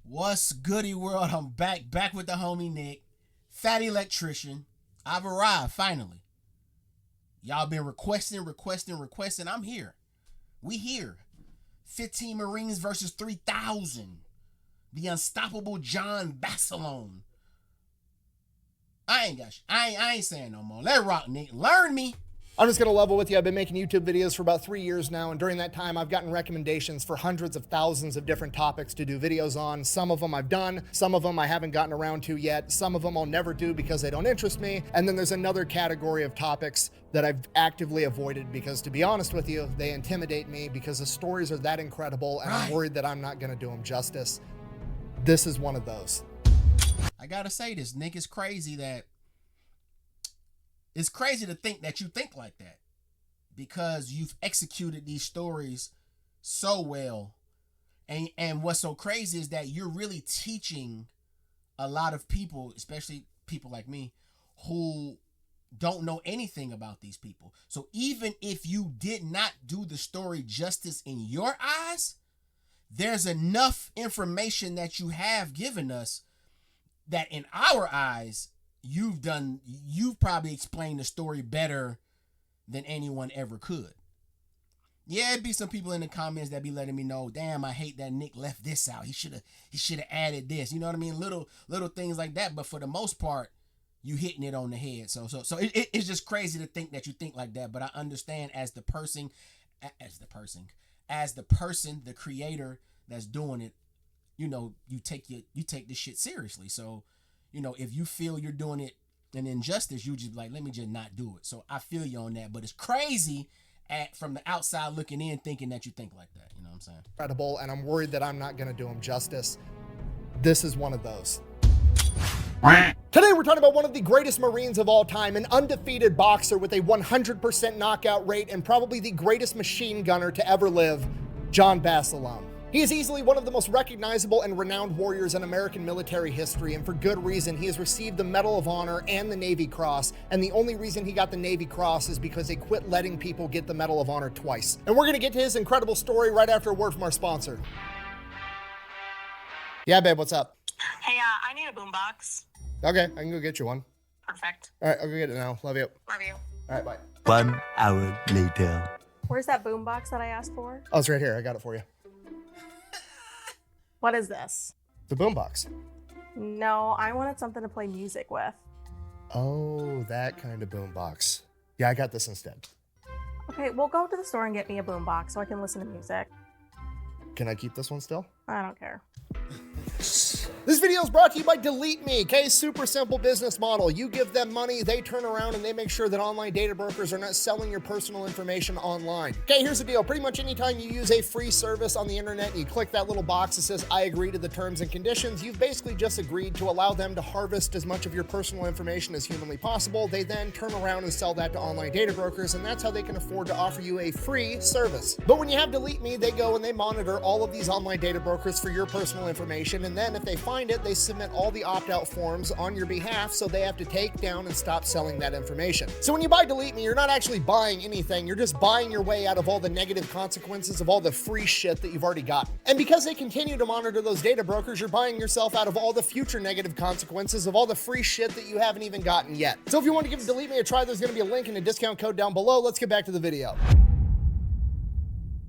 What's goody world? I'm back with the homie Nick, Fat Electrician. I've arrived finally. Y'all been requesting. I'm here. We here. 15 Marines versus 3,000. The unstoppable John Basilone. I ain't saying no more. Let it rock, Nick. Learn me. I'm just going to level with you. I've been making YouTube videos for about 3 years now, and during that time, I've gotten recommendations for hundreds of thousands of different topics to do videos on. Some of them I've done, some of them I haven't gotten around to yet, some of them I'll never do because they don't interest me, and then there's another category of topics that I've actively avoided because, to be honest with you, they intimidate me because the stories are that incredible, and I'm worried that I'm not going to do them justice. This is one of those. I gotta say this, Nick, it's crazy to think that you think like that because you've executed these stories so well. And what's so crazy is that you're really teaching a lot of people, especially people like me, who don't know anything about these people. So even if you did not do the story justice in your eyes, there's enough information that you have given us that in our eyes, you've probably explained the story better than anyone ever could. Yeah, it'd be some people in the comments that be letting me know, damn, I hate that Nick left this out. He should have added this. You know what I mean? Little things like that. But for the most part, you hitting it on the head. So it's just crazy to think that you think like that. But I understand as the person, the creator that's doing it, you know, you take this shit seriously. So, you know, if you feel you're doing it an injustice, you just like, let me just not do it. So I feel you on that, but it's crazy from the outside looking in, thinking that you think like that. You know what I'm saying? Incredible, and I'm worried that I'm not going to do them justice. This is one of those. Today we're talking about one of the greatest Marines of all time, an undefeated boxer with a 100% knockout rate and probably the greatest machine gunner to ever live, John Basilone. He is easily one of the most recognizable and renowned warriors in American military history, and for good reason. He has received the Medal of Honor and the Navy Cross, and the only reason he got the Navy Cross is because they quit letting people get the Medal of Honor twice. And we're going to get to his incredible story right after a word from our sponsor. Yeah, babe, what's up? Hey, I need a boombox. Okay, I can go get you one. Perfect. All right, I'll go get it now. Love you. Love you. All right, bye. 1 hour later. Where's that boombox that I asked for? Oh, it's right here. I got it for you. What is this? The boombox. No, I wanted something to play music with. Oh, that kind of boombox. Yeah, I got this instead. Okay, we'll go to the store and get me a boombox so I can listen to music. Can I keep this one still? I don't care. This video is brought to you by Delete Me, okay? Super simple business model. You give them money, they turn around and they make sure that online data brokers are not selling your personal information online. Okay, here's the deal. Pretty much anytime you use a free service on the internet and you click that little box that says, I agree to the terms and conditions, you've basically just agreed to allow them to harvest as much of your personal information as humanly possible. They then turn around and sell that to online data brokers, and that's how they can afford to offer you a free service. But when you have Delete Me, they go and they monitor all of these online data brokers for your personal information, and then if they find it, they submit all the opt-out forms on your behalf, so they have to take down and stop selling that information. So when you buy Delete Me, you're not actually buying anything, you're just buying your way out of all the negative consequences of all the free shit that you've already gotten. And because they continue to monitor those data brokers, you're buying yourself out of all the future negative consequences of all the free shit that you haven't even gotten yet. So if you want to give Delete Me a try, there's going to be a link and a discount code down below. Let's get back to the video.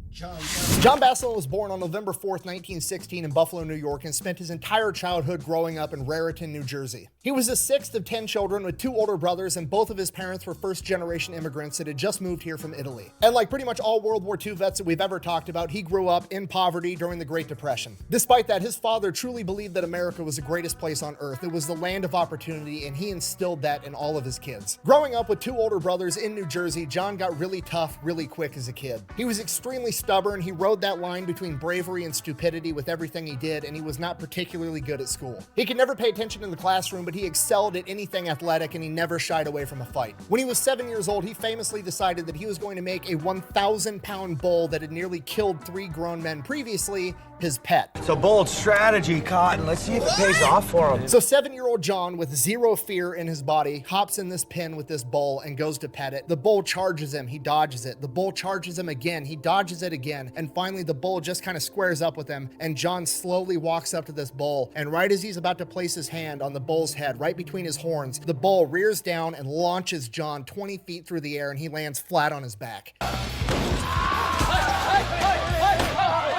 John Basilone was born on November 4th, 1916 in Buffalo, New York, and spent his entire childhood growing up in Raritan, New Jersey. He was the sixth of 10 children with 2 older brothers, and both of his parents were first-generation immigrants that had just moved here from Italy. And like pretty much all World War II vets that we've ever talked about, he grew up in poverty during the Great Depression. Despite that, his father truly believed that America was the greatest place on earth. It was the land of opportunity, and he instilled that in all of his kids. Growing up with 2 older brothers in New Jersey, John got really tough really quick as a kid. He was extremely stubborn. He rode that line between bravery and stupidity with everything he did, and he was not particularly good at school. He could never pay attention in the classroom, but he excelled at anything athletic, and he never shied away from a fight. When he was 7 years old, he famously decided that he was going to make a 1,000-pound bull that had nearly killed 3 grown men previously his pet. It's a bold strategy, Cotton. Let's see if it pays off for him. So 7-year-old John, with zero fear in his body, hops in this pen with this bull and goes to pet it. The bull charges him, he dodges it. The bull charges him again, he dodges it again. And finally the bull just kind of squares up with him, and John slowly walks up to this bull. And right as he's about to place his hand on the bull's head, right between his horns, the bull rears down and launches John 20 feet through the air, and he lands flat on his back.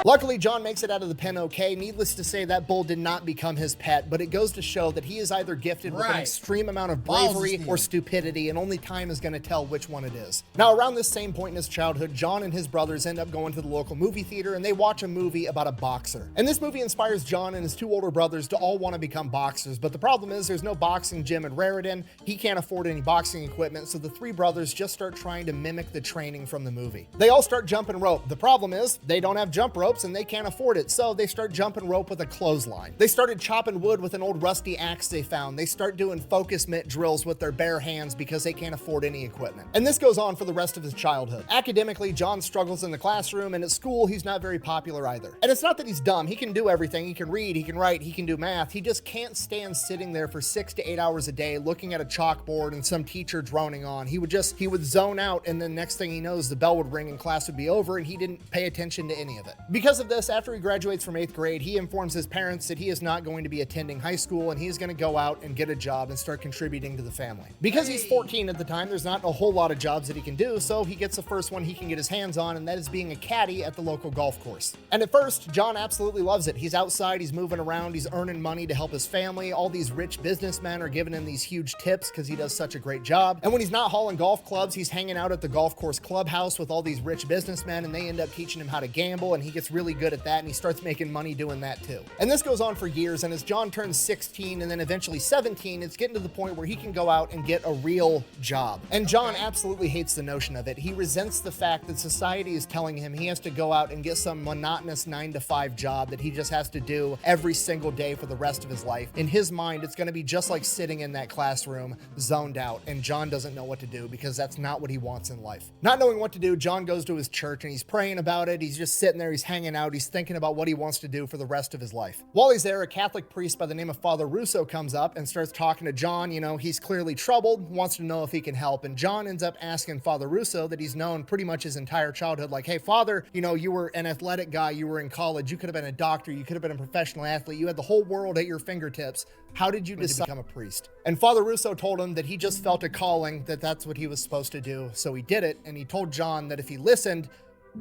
Luckily, John makes it out of the pen okay. Needless to say, that bull did not become his pet, but it goes to show that he is either gifted with an extreme amount of bravery or stupidity, and only time is going to tell which one it is. Now, around this same point in his childhood, John and his brothers end up going to the local movie theater, and they watch a movie about a boxer. And this movie inspires John and his two older brothers to all want to become boxers, but the problem is there's no boxing gym in Raritan. He can't afford any boxing equipment, so the three brothers just start trying to mimic the training from the movie. They all start jumping rope. The problem is they don't have jump ropes and they can't afford it, so they start jumping rope with a clothesline. They started chopping wood with an old rusty axe they found. They start doing focus mitt drills with their bare hands because they can't afford any equipment. And this goes on for the rest of his childhood. Academically, John struggles in the classroom, and at school, he's not very popular either. And it's not that he's dumb. He can do everything. He can read, he can write, he can do math. He just can't stand sitting there for 6 to 8 hours a day looking at a chalkboard and some teacher droning on. He would zone out, and then next thing he knows, the bell would ring and class would be over, and he didn't pay attention to any of it. Because of this, after he graduates from 8th grade, he informs his parents that he is not going to be attending high school, and he's going to go out and get a job and start contributing to the family. Because he's 14 at the time, there's not a whole lot of jobs that he can do, so he gets the first one he can get his hands on, and that is being a caddy at the local golf course. And at first, John absolutely loves it. He's outside, he's moving around, he's earning money to help his family. All these rich businessmen are giving him these huge tips because he does such a great job. And when he's not hauling golf clubs, he's hanging out at the golf course clubhouse with all these rich businessmen, and they end up teaching him how to gamble, and he gets really good at that, and he starts making money doing that too. And this goes on for years, and as John turns 16 and then eventually 17, it's getting to the point where he can go out and get a real job. And John absolutely hates the notion of it. He resents the fact that society is telling him he has to go out and get some monotonous 9-to-5 job that he just has to do every single day for the rest of his life. In his mind, it's going to be just like sitting in that classroom, zoned out, and John doesn't know what to do because that's not what he wants in life. Not knowing what to do, John goes to his church and he's praying about it. He's just sitting there, he's hanging out, he's thinking about what he wants to do for the rest of his life. While he's there, a Catholic priest by the name of Father Russo comes up and starts talking to John. You know, he's clearly troubled, wants to know if he can help, and John ends up asking Father Russo, that he's known pretty much his entire childhood, like, hey, Father, you know, you were an athletic guy, you were in college, you could have been a doctor, you could have been a professional athlete, you had the whole world at your fingertips. How did you decide to become a priest? And Father Russo told him that he just felt a calling, that that's what he was supposed to do, so he did it, and he told John that if he listened,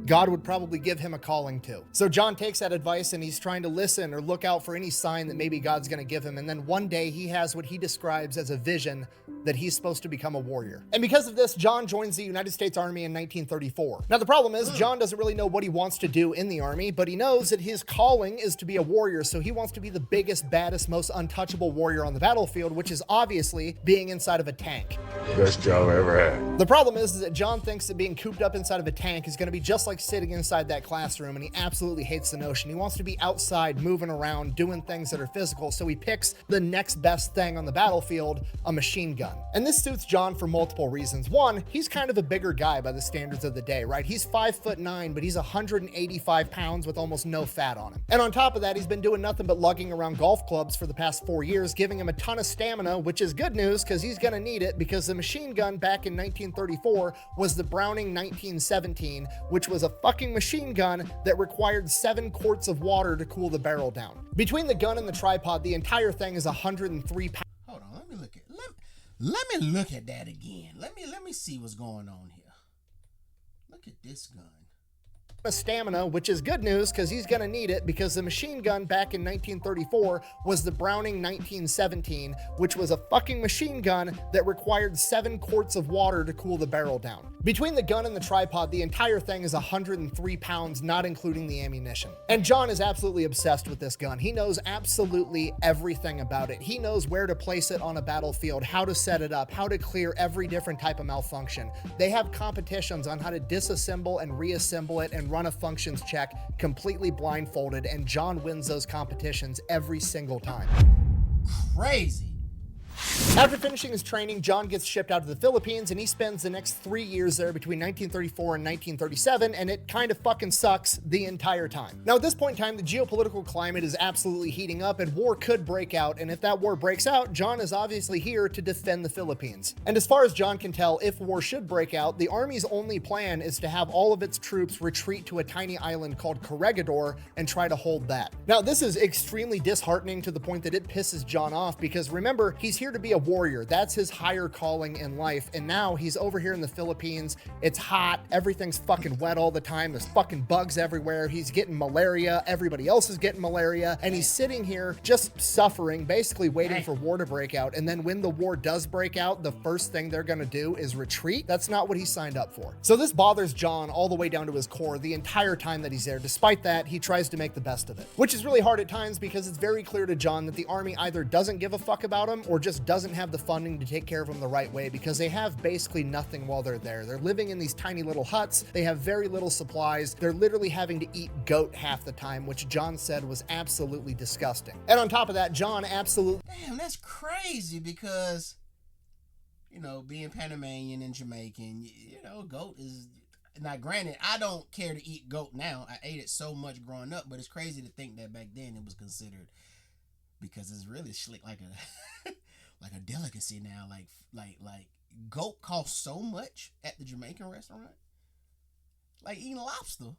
God would probably give him a calling too. So John takes that advice and he's trying to listen or look out for any sign that maybe God's going to give him. And then one day he has what he describes as a vision that he's supposed to become a warrior. And because of this, John joins the United States Army in 1934. Now the problem is John doesn't really know what he wants to do in the Army, but he knows that his calling is to be a warrior. So he wants to be the biggest, baddest, most untouchable warrior on the battlefield, which is obviously being inside of a tank. Best job I ever had. The problem is that John thinks that being cooped up inside of a tank is going to be just like sitting inside that classroom, and he absolutely hates the notion. He wants to be outside, moving around, doing things that are physical, so he picks the next best thing on the battlefield, a machine gun. And this suits John for multiple reasons. One, he's kind of a bigger guy by the standards of the day, right? He's 5'9", but he's 185 pounds with almost no fat on him. And on top of that, he's been doing nothing but lugging around golf clubs for the past 4 years, giving him a ton of stamina, which is good news because he's going to need it, because the machine gun back in 1934 was the Browning 1917, which was a fucking machine gun that required 7 quarts of water to cool the barrel down. Between the gun and the tripod, the entire thing is 103 pounds. Hold on, let me look at that again. Let me see what's going on here. Look at this gun. Stamina, which is good news because he's going to need it, because the machine gun back in 1934 was the Browning 1917, which was a fucking machine gun that required 7 quarts of water to cool the barrel down. Between the gun and the tripod, the entire thing is 103 pounds, not including the ammunition. And John is absolutely obsessed with this gun. He knows absolutely everything about it. He knows where to place it on a battlefield, how to set it up, how to clear every different type of malfunction. They have competitions on how to disassemble and reassemble it and run a functions check completely blindfolded, and John wins those competitions every single time. Crazy. After finishing his training, John gets shipped out to the Philippines, and he spends the next 3 years there between 1934 and 1937, and it kind of fucking sucks the entire time. Now, at this point in time, the geopolitical climate is absolutely heating up, and war could break out, and if that war breaks out, John is obviously here to defend the Philippines. And as far as John can tell, if war should break out, the Army's only plan is to have all of its troops retreat to a tiny island called Corregidor and try to hold that. Now, this is extremely disheartening to the point that it pisses John off, because remember, he's here to be a warrior. That's his higher calling in life. And now he's over here in the Philippines. It's hot. Everything's fucking wet all the time. There's fucking bugs everywhere. He's getting malaria. Everybody else is getting malaria. And he's sitting here just suffering, basically waiting for war to break out. And then when the war does break out, the first thing they're going to do is retreat. That's not what he signed up for. So this bothers John all the way down to his core the entire time that he's there. Despite that, he tries to make the best of it, which is really hard at times because it's very clear to John that the Army either doesn't give a fuck about him or just doesn't have the funding to take care of them the right way, because they have basically nothing while they're there. They're living in these tiny little huts. They have very little supplies. They're literally having to eat goat half the time, which John said was absolutely disgusting. And on top of that, John absolutely... Damn, that's crazy, because, you know, being Panamanian and Jamaican, you know, goat is... Now, granted, I don't care to eat goat now. I ate it so much growing up, but it's crazy to think that back then it was considered, because it's really slick like a like a delicacy now. Like goat costs so much at the Jamaican restaurant. Like eating lobster,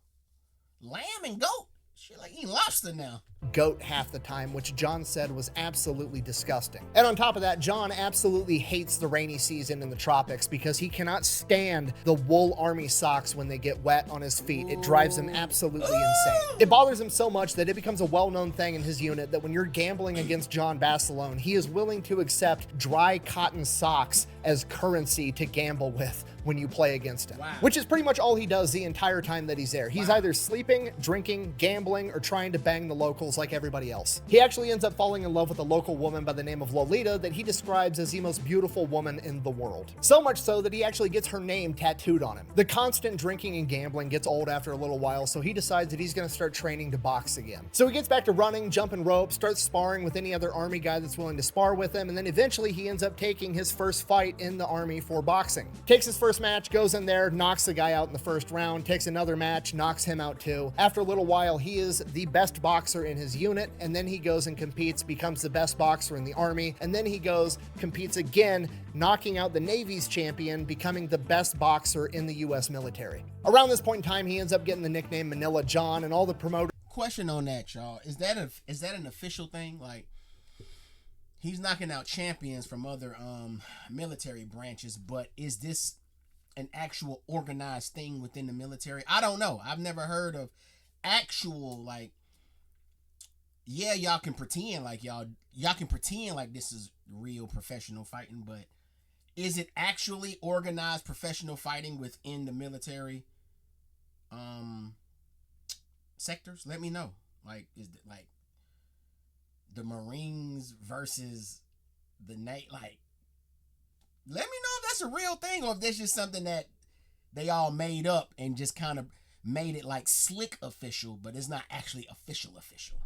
lamb and goat. Shit, like eating lobster now. Goat half the time, which John said was absolutely disgusting. And on top of that, John absolutely hates the rainy season in the tropics because he cannot stand the wool army socks when they get wet on his feet. It drives him absolutely insane. It bothers him so much that it becomes a well-known thing in his unit that when you're gambling against John Basilone, he is willing to accept dry cotton socks as currency to gamble with when you play against him. Wow. Which is pretty much all he does the entire time that he's there. He's either sleeping, drinking, gambling, or trying to bang the locals like everybody else. He actually ends up falling in love with a local woman by the name of Lolita that he describes as the most beautiful woman in the world. So much so that he actually gets her name tattooed on him. The constant drinking and gambling gets old after a little while, so he decides that he's gonna start training to box again. So he gets back to running, jumping rope, starts sparring with any other army guy that's willing to spar with him, and then eventually he ends up taking his first fight in the army for boxing. Takes his first match, goes in there, knocks the guy out in the first round, takes another match, knocks him out too. After a little while, he is the best boxer in his unit, and then he goes and competes, becomes the best boxer in the army, and then he goes, competes again, knocking out the Navy's champion, becoming the best boxer in the US military. Around this point in time, he ends up getting the nickname Manila John, and all the promoters... Question on that, y'all. Is that an official thing? Like, he's knocking out champions from other military branches, but is this an actual organized thing within the military? I don't know. I've never heard of actual, like, yeah, y'all can pretend like y'all can pretend like this is real professional fighting, but is it actually organized professional fighting within the military sectors? Let me know. Like, is it like the Marines versus the like, let me know if that's a real thing, or if that's just something that they all made up and just kind of made it like slick official, but it's not actually official.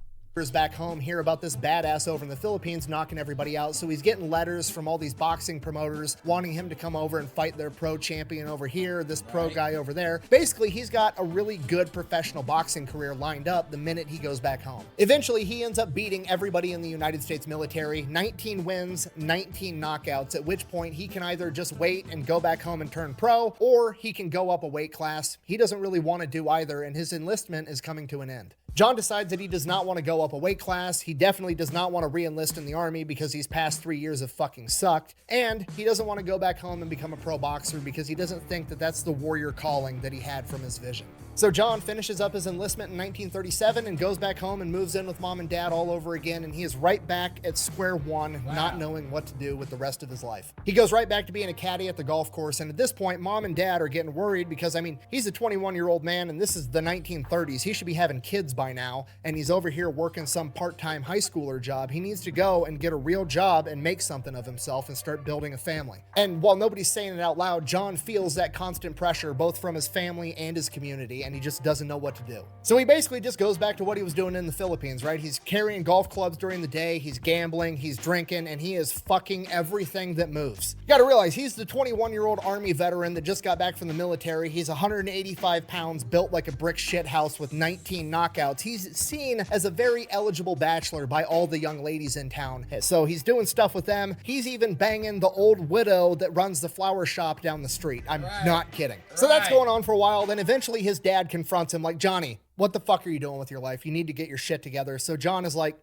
Back home hear about this badass over in the Philippines knocking everybody out, so he's getting letters from all these boxing promoters wanting him to come over and fight their pro champion over here, this pro guy over there. Basically, he's got a really good professional boxing career lined up the minute he goes back home. Eventually, he ends up beating everybody in the United States military, 19 wins, 19 knockouts, at which point he can either just wait and go back home and turn pro, or he can go up a weight class. He doesn't really want to do either, and his enlistment is coming to an end. John decides that he does not want to go up a weight class. He definitely does not want to re-enlist in the army because he's past 3 years of fucking sucked. And he doesn't want to go back home and become a pro boxer because he doesn't think that that's the warrior calling that he had from his vision. So John finishes up his enlistment in 1937 and goes back home and moves in with mom and dad all over again, and he is right back at square one, not knowing what to do with the rest of his life. He goes right back to being a caddy at the golf course, and at this point, mom and dad are getting worried because, I mean, he's a 21-year-old man, and this is the 1930s. He should be having kids by now, and he's over here working some part-time high schooler job. He needs to go and get a real job and make something of himself and start building a family. And while nobody's saying it out loud, John feels that constant pressure both from his family and his community. crazy and he just doesn't know what to do. So he basically just goes back to what he was doing in the Philippines, right? He's carrying golf clubs during the day, he's gambling, he's drinking, and he is fucking everything that moves. You gotta realize he's the 21-year-old Army veteran that just got back from the military. He's 185 pounds, built like a brick shit house with 19 knockouts. He's seen as a very eligible bachelor by all the young ladies in town. So he's doing stuff with them. He's even banging the old widow that runs the flower shop down the street. I'm not kidding. So that's going on for a while. Then eventually his dad confronts him like, Johnny, what the fuck are you doing with your life? You need to get your shit together. So John is like,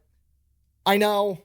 I know.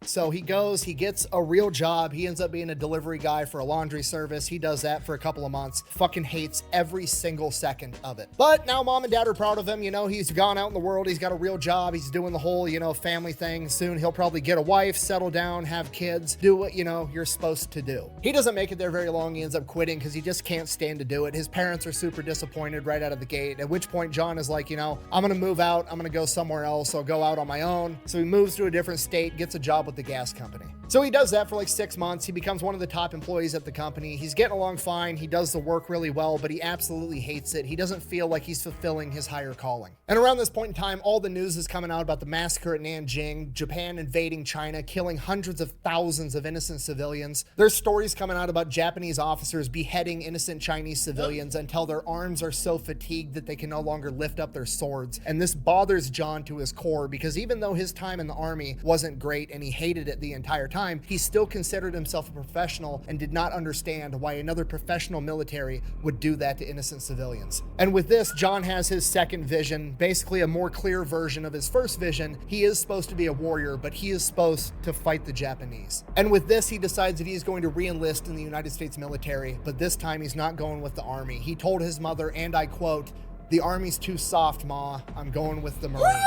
So he goes, he gets a real job. He ends up being a delivery guy for a laundry service. He does that for a couple of months. Fucking hates every single second of it. But now mom and dad are proud of him. You know, he's gone out in the world. He's got a real job. He's doing the whole, you know, family thing. Soon he'll probably get a wife, settle down, have kids, do what, you know, you're supposed to do. He doesn't make it there very long. He ends up quitting because he just can't stand to do it. His parents are super disappointed right out of the gate, at which point John is like, you know, I'm going to move out. I'm going to go somewhere else. I'll go out on my own. So he moves to a different state, gets a job with the gas company. So he does that for like 6 months. He becomes one of the top employees at the company. He's getting along fine. He does the work really well, but he absolutely hates it. He doesn't feel like he's fulfilling his higher calling. And around this point in time, all the news is coming out about the massacre at Nanjing, Japan invading China, killing hundreds of thousands of innocent civilians. There's stories coming out about Japanese officers beheading innocent Chinese civilians until their arms are so fatigued that they can no longer lift up their swords. And this bothers John to his core because even though his time in the army wasn't great and he hated it the entire time, he still considered himself a professional and did not understand why another professional military would do that to innocent civilians. And with this, John has his second vision, basically a more clear version of his first vision. He is supposed to be a warrior, but he is supposed to fight the Japanese. And with this, he decides that he's going to re-enlist in the United States military, but this time he's not going with the army. He told his mother, and I quote, "The army's too soft, Ma. I'm going with the Marines."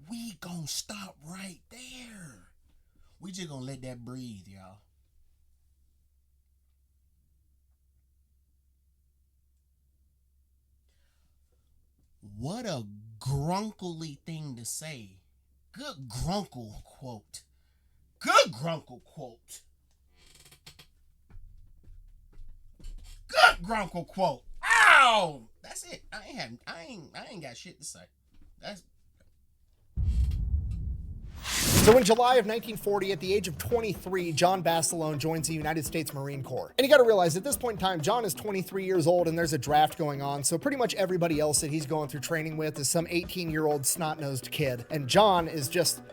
We gonna stop right there. We just gonna let that breathe, y'all. What a grunkly thing to say. Good grunkle quote. Good grunkle quote. Good grunkle quote. Ow! That's it. I ain't got shit to say. That's. So in July of 1940, at the age of 23, John Basilone joins the United States Marine Corps. And you gotta realize at this point in time, John is 23 years old and there's a draft going on. So pretty much everybody else that he's going through training with is some 18-year-old snot-nosed kid. And John is just,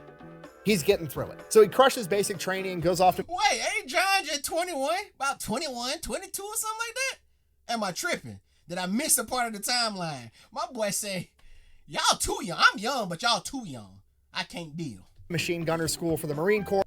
he's getting through it. So he crushes basic training, goes off to— Wait, ain't John just 21? About 21, 22 or something like that? Am I tripping? Did I miss a part of the timeline? My boy say, y'all too young. I'm young, but y'all too young. I can't deal. machine gunner school for the Marine Corps.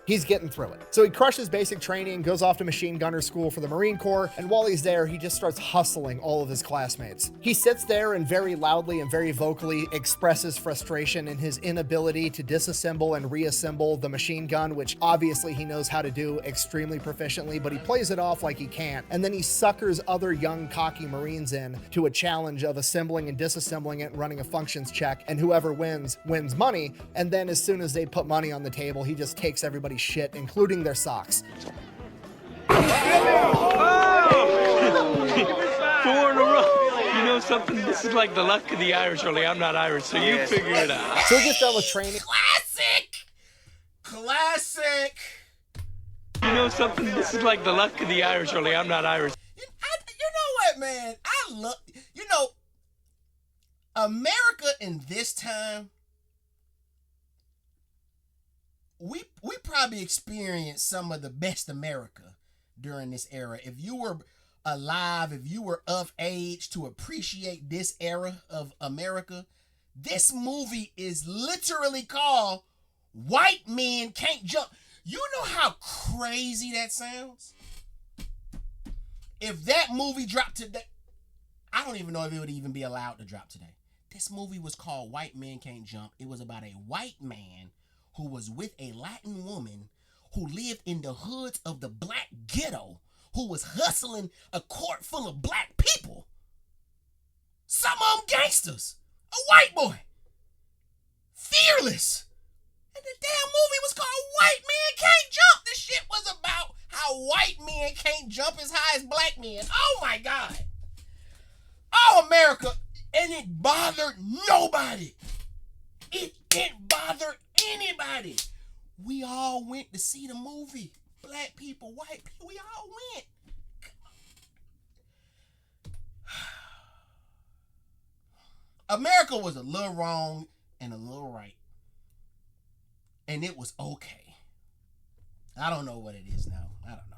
He's getting through it. So he crushes basic training, goes off to machine gunner school for the Marine Corps, and while he's there, he just starts hustling all of his classmates. He sits there and very loudly and very vocally expresses frustration in his inability to disassemble and reassemble the machine gun, which obviously he knows how to do extremely proficiently, but he plays it off like he can't. And then he suckers other young, cocky Marines in to a challenge of assembling and disassembling it and running a functions check, and whoever wins, wins money. And then as soon as they put money on the table, he just takes everybody's shit, including their socks. 4 in a row. You know something? This is like the luck of the Irish, only I'm not Irish, so you figure it out. So he gets done with training. Classic. You know something? This is like the luck of the Irish, only I'm not Irish. You know what, man? I love, America in this time, we probably experienced some of the best America during this era. If you were alive, if you were of age to appreciate this era of America, this movie is literally called White Men Can't Jump. You know how crazy that sounds? If that movie dropped today, I don't even know if it would even be allowed to drop today. This movie was called White Men Can't Jump. It was about a white man who was with a Latin woman who lived in the hoods of the black ghetto, who was hustling a court full of black people. Some of them gangsters. A white boy. Fearless. And the damn movie was called White Men Can't Jump. This shit was about how white men can't jump as high as black men. Oh my God. Oh, America. And it bothered nobody. It didn't bother anybody. We all went to see the movie. Black people, white people, we all went. America was a little wrong and a little right. And it was okay. I don't know what it is now. I don't know.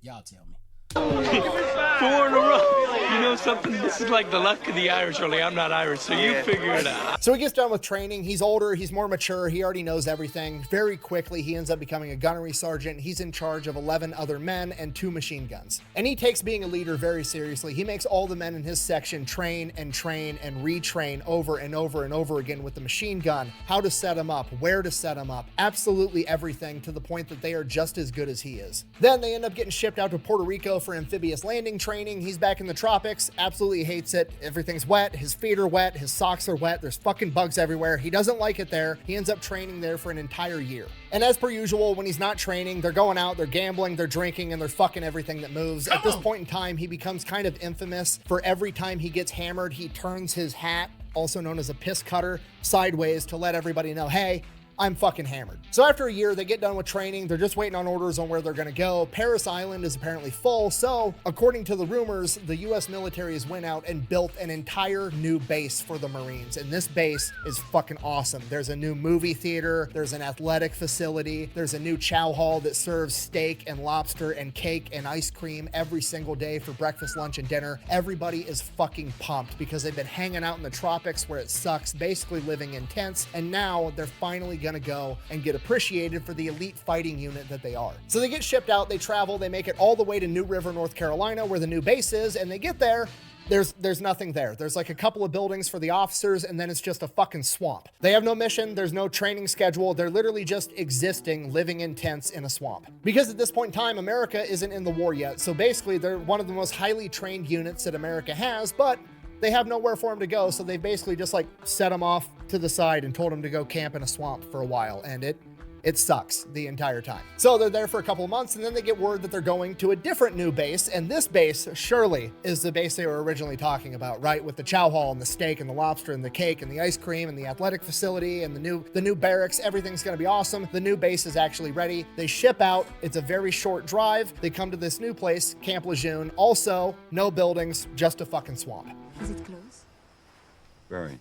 Y'all tell me. 4 in a row. You know something? This is like the luck of the Irish, only I'm not Irish, so you figure it out. So he gets done with training. He's older. He's more mature. He already knows everything. Very quickly, he ends up becoming a gunnery sergeant. He's in charge of 11 other men and 2 machine guns. And he takes being a leader very seriously. He makes all the men in his section train and retrain over and over and over again with the machine gun, how to set them up, where to set them up, absolutely everything, to the point that they are just as good as he is. Then they end up getting shipped out to Puerto Rico for amphibious landing training. He's back in the tropics, absolutely hates it. Everything's wet, his feet are wet, his socks are wet, there's fucking bugs everywhere. He doesn't like it there. He ends up training there for an entire year. And as per usual, when he's not training, they're going out, they're gambling, they're drinking, and they're fucking everything that moves. At this point in time, he becomes kind of infamous for every time he gets hammered, he turns his hat, also known as a piss cutter, sideways to let everybody know, hey, I'm fucking hammered. So after a year, they get done with training. They're just waiting on orders on where they're gonna go. Paris Island is apparently full. So according to the rumors, the US military has went out and built an entire new base for the Marines. And this base is fucking awesome. There's a new movie theater. There's an athletic facility. There's a new chow hall that serves steak and lobster and cake and ice cream every single day for breakfast, lunch, and dinner. Everybody is fucking pumped because they've been hanging out in the tropics where it sucks, basically living in tents. And now they're finally gonna go and get appreciated for the elite fighting unit that they are. So they get shipped out, they travel, they make it all the way to New River, North Carolina, where the new base is, and they get there. There's nothing there. There's like a couple of buildings for the officers, and then it's just a fucking swamp. They have no mission. There's no training schedule. They're literally just existing, living in tents in a swamp. Because at this point in time, America isn't in the war yet. So basically, they're one of the most highly trained units that America has, but they have nowhere for him to go. So they basically just like set him off to the side and told him to go camp in a swamp for a while. And it sucks the entire time. So they're there for a couple of months, and then they get word that they're going to a different new base. And this base surely is the base they were originally talking about, right? With the chow hall and the steak and the lobster and the cake and the ice cream and the athletic facility and the new barracks. Everything's gonna be awesome. The new base is actually ready. They ship out. It's a very short drive. They come to this new place, Camp Lejeune. Also, no buildings, just a fucking swamp. Is it close? Very.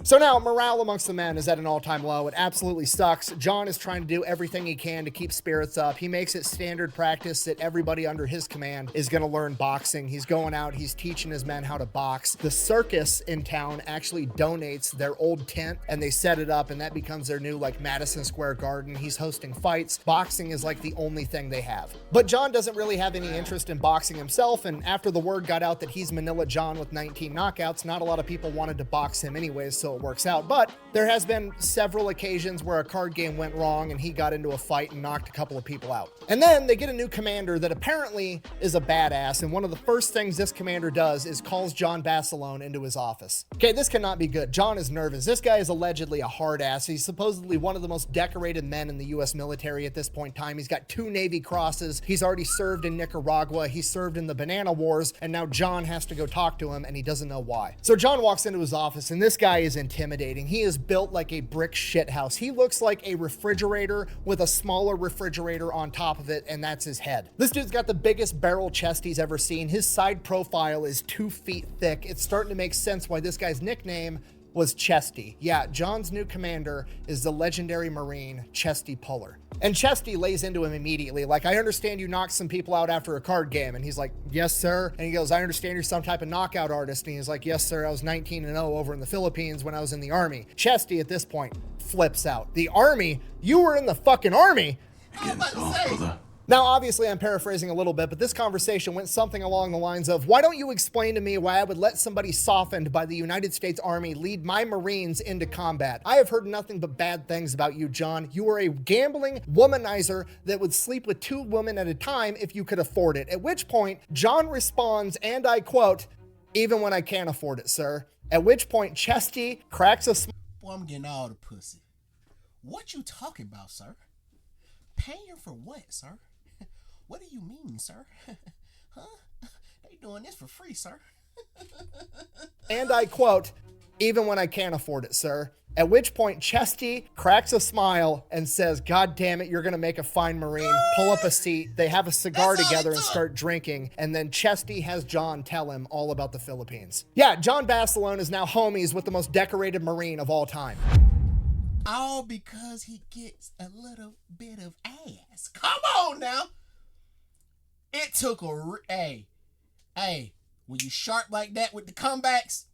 So now morale amongst the men is at an all-time low. It absolutely sucks. John is trying to do everything he can to keep spirits up. He makes it standard practice that everybody under his command is going to learn boxing. He's going out, he's teaching his men how to box. The circus in town actually donates their old tent and they set it up, and that becomes their new like Madison Square Garden. He's hosting fights. Boxing is like the only thing they have. But John doesn't really have any interest in boxing himself, and after the word got out that he's Manila John with 19 knockouts, not a lot of people wanted to box him anyways, so it works out. But there has been several occasions where a card game went wrong and he got into a fight and knocked a couple of people out. And then they get a new commander that apparently is a badass, and one of the first things this commander does is calls John Basilone into his office. Okay, this cannot be good. John is nervous. This guy is allegedly a hard ass. He's supposedly one of the most decorated men in the US military at this point in time. He's got 2 Navy crosses. He's already served in Nicaragua. He served in the Banana Wars, and now John has to go talk to him and he doesn't know why. So John walks into his office, and this guy is intimidating. He is built like a brick shithouse. He looks like a refrigerator with a smaller refrigerator on top of it, and that's his head. This dude's got the biggest barrel chest he's ever seen. His side profile is 2 feet thick. It's starting to make sense why this guy's nickname was Chesty. Yeah, John's new commander is the legendary Marine Chesty Puller. And Chesty lays into him immediately. Like, I understand you knocked some people out after a card game. And he's like, yes, sir. And he goes, I understand you're some type of knockout artist. And he's like, yes, sir. I was 19-0 over in the Philippines when I was in the Army. Chesty at this point flips out. The Army? You were in the fucking Army? Now, obviously, I'm paraphrasing a little bit, but this conversation went something along the lines of, why don't you explain to me why I would let somebody softened by the United States Army lead my Marines into combat? I have heard nothing but bad things about you, John. You are a gambling womanizer that would sleep with 2 women at a time if you could afford it. At which point, John responds, and I quote, even when I can't afford it, sir. At which point Chesty cracks a smile. Boy, I'm getting all the pussy. What you talking about, sir? Paying for what, sir? What do you mean, sir? Huh? They doing this for free, sir. And I quote, even when I can't afford it, sir. At which point Chesty cracks a smile and says, God damn it, you're going to make a fine Marine. Pull up a seat. They have a cigar together and start drinking. And then Chesty has John tell him all about the Philippines. Yeah, John Basilone is now homies with the most decorated Marine of all time. All because he gets a little bit of ass. Come on now. It took a... Hey, when you sharp like that with the comebacks,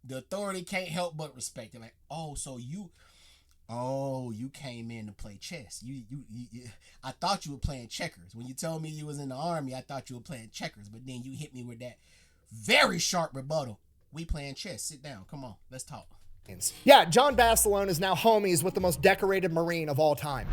the authority can't help but respect it. Like, you came in to play chess. You I thought you were playing checkers. When you told me you was in the army, I thought you were playing checkers. But then you hit me with that very sharp rebuttal. We playing chess. Sit down. Come on. Let's talk. Yeah, John Basilone is now homies with the most decorated Marine of all time.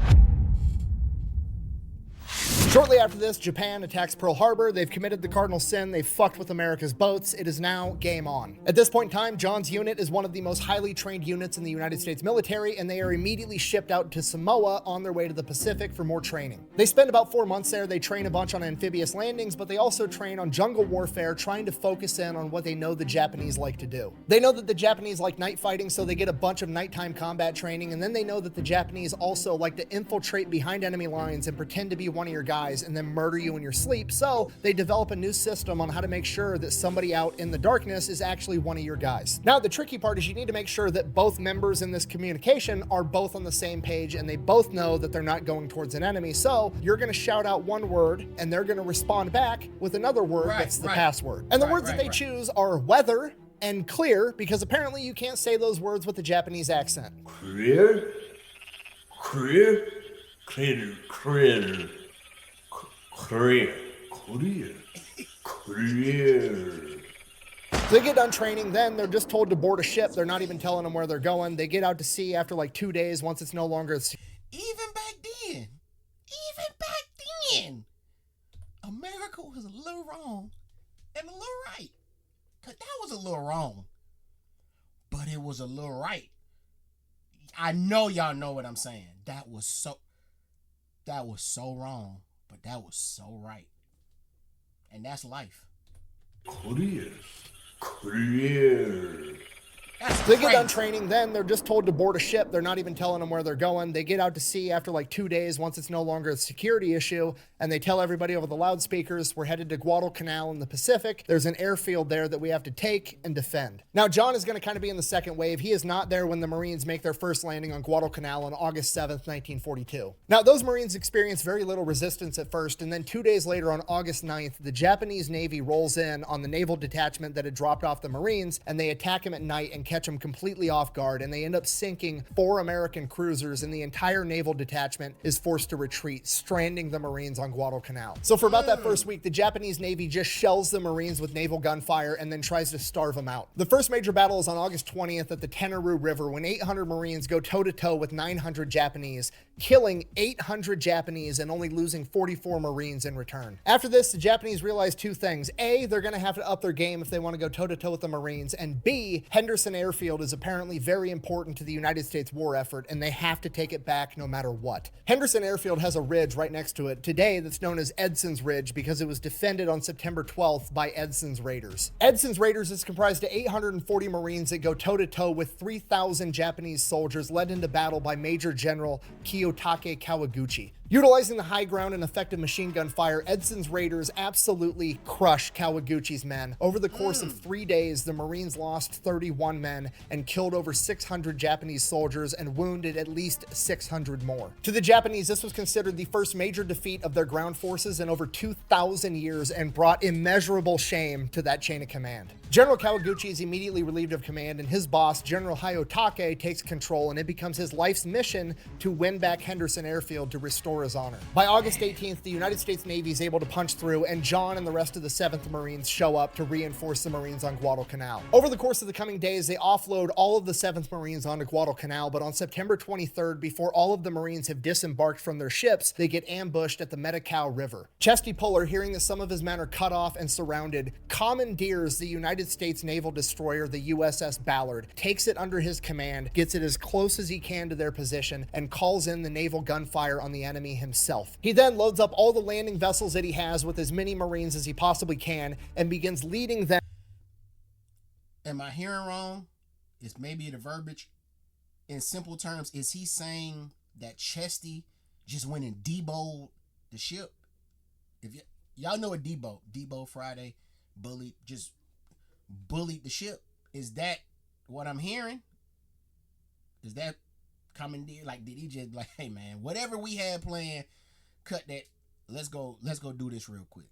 Shortly after this, Japan attacks Pearl Harbor. They've committed the cardinal sin. They've fucked with America's boats. It is now game on. At this point in time, John's unit is one of the most highly trained units in the United States military, and they are immediately shipped out to Samoa on their way to the Pacific for more training. They spend about 4 months there. They train a bunch on amphibious landings, but they also train on jungle warfare, trying to focus in on what they know the Japanese like to do. They know that the Japanese like night fighting, so they get a bunch of nighttime combat training, and then they know that the Japanese also like to infiltrate behind enemy lines and pretend to be one of your guys and then murder you in your sleep. So they develop a new system on how to make sure that somebody out in the darkness is actually one of your guys. Now, the tricky part is you need to make sure that both members in this communication are both on the same page and they both know that they're not going towards an enemy. So you're going to shout out one word and they're going to respond back with another word that's the password. And the words that they choose are weather and clear, because apparently you can't say those words with a Japanese accent. Clear? Clear? Clear. Clear. Clear. Clear. Clear. So they get done training, then they're just told to board a ship. They're not even telling them where they're going. They get out to sea after like 2 days once it's no longer... Even back then, America was a little wrong and a little right. Because that was a little wrong, but it was a little right. I know y'all know what I'm saying. That was so wrong, but that was so right. And that's life. Clear. Clear. They get done training, then they're just told to board a ship. They're not even telling them where they're going. They get out to sea after like 2 days once it's no longer a security issue, and they tell everybody over the loudspeakers, we're headed to Guadalcanal in the Pacific. There's an airfield there that we have to take and defend. Now, John is going to kind of be in the second wave. He is not there when the Marines make their first landing on Guadalcanal on August 7th, 1942. Now, those Marines experience very little resistance at first, and then 2 days later on August 9th, the Japanese Navy rolls in on the naval detachment that had dropped off the Marines, and they attack them at night and catch them completely off guard, and they end up sinking 4 American cruisers, and the entire naval detachment is forced to retreat, stranding the Marines on Guadalcanal. So for about that first week, the Japanese Navy just shells the Marines with naval gunfire and then tries to starve them out. The first major battle is on August 20th at the Tenaru River, when 800 Marines go toe-to-toe with 900 Japanese, killing 800 Japanese and only losing 44 Marines in return. After this, the Japanese realize 2 things. A, they're going to have to up their game if they want to go toe-to-toe with the Marines, and B, Henderson Airfield is apparently very important to the United States war effort, and they have to take it back no matter what. Henderson Airfield has a ridge right next to it today that's known as Edson's Ridge because it was defended on September 12th by Edson's Raiders. Edson's Raiders is comprised of 840 Marines that go toe-to-toe with 3,000 Japanese soldiers led into battle by Major General Kiyotake Kawaguchi. Utilizing the high ground and effective machine gun fire, Edson's Raiders absolutely crushed Kawaguchi's men. Over the course of 3 days, the Marines lost 31 men and killed over 600 Japanese soldiers and wounded at least 600 more. To the Japanese, this was considered the first major defeat of their ground forces in over 2,000 years and brought immeasurable shame to that chain of command. General Kawaguchi is immediately relieved of command, and his boss, General Hayotake, takes control, and it becomes his life's mission to win back Henderson Airfield to restore his honor. By August 18th, the United States Navy is able to punch through, and John and the rest of the 7th Marines show up to reinforce the Marines on Guadalcanal. Over the course of the coming days, they offload all of the 7th Marines onto Guadalcanal, but on September 23rd, before all of the Marines have disembarked from their ships, they get ambushed at the Medicao River. Chesty, hearing that some of his men are cut off and surrounded, commandeers the United States naval destroyer, the USS Ballard, takes it under his command, gets it as close as he can to their position, and calls in the naval gunfire on the enemy himself. He then loads up all the landing vessels that he has with as many Marines as he possibly can and begins leading them. Am I hearing wrong? It's maybe the verbiage. In simple terms, is he saying that Chesty just went and deboed the ship? If y'all know what Debo Friday bullied the ship. Is that what I'm hearing? Is that commandeer? Like, did he just like, hey man, whatever we had planned, cut that. Let's go do this real quick.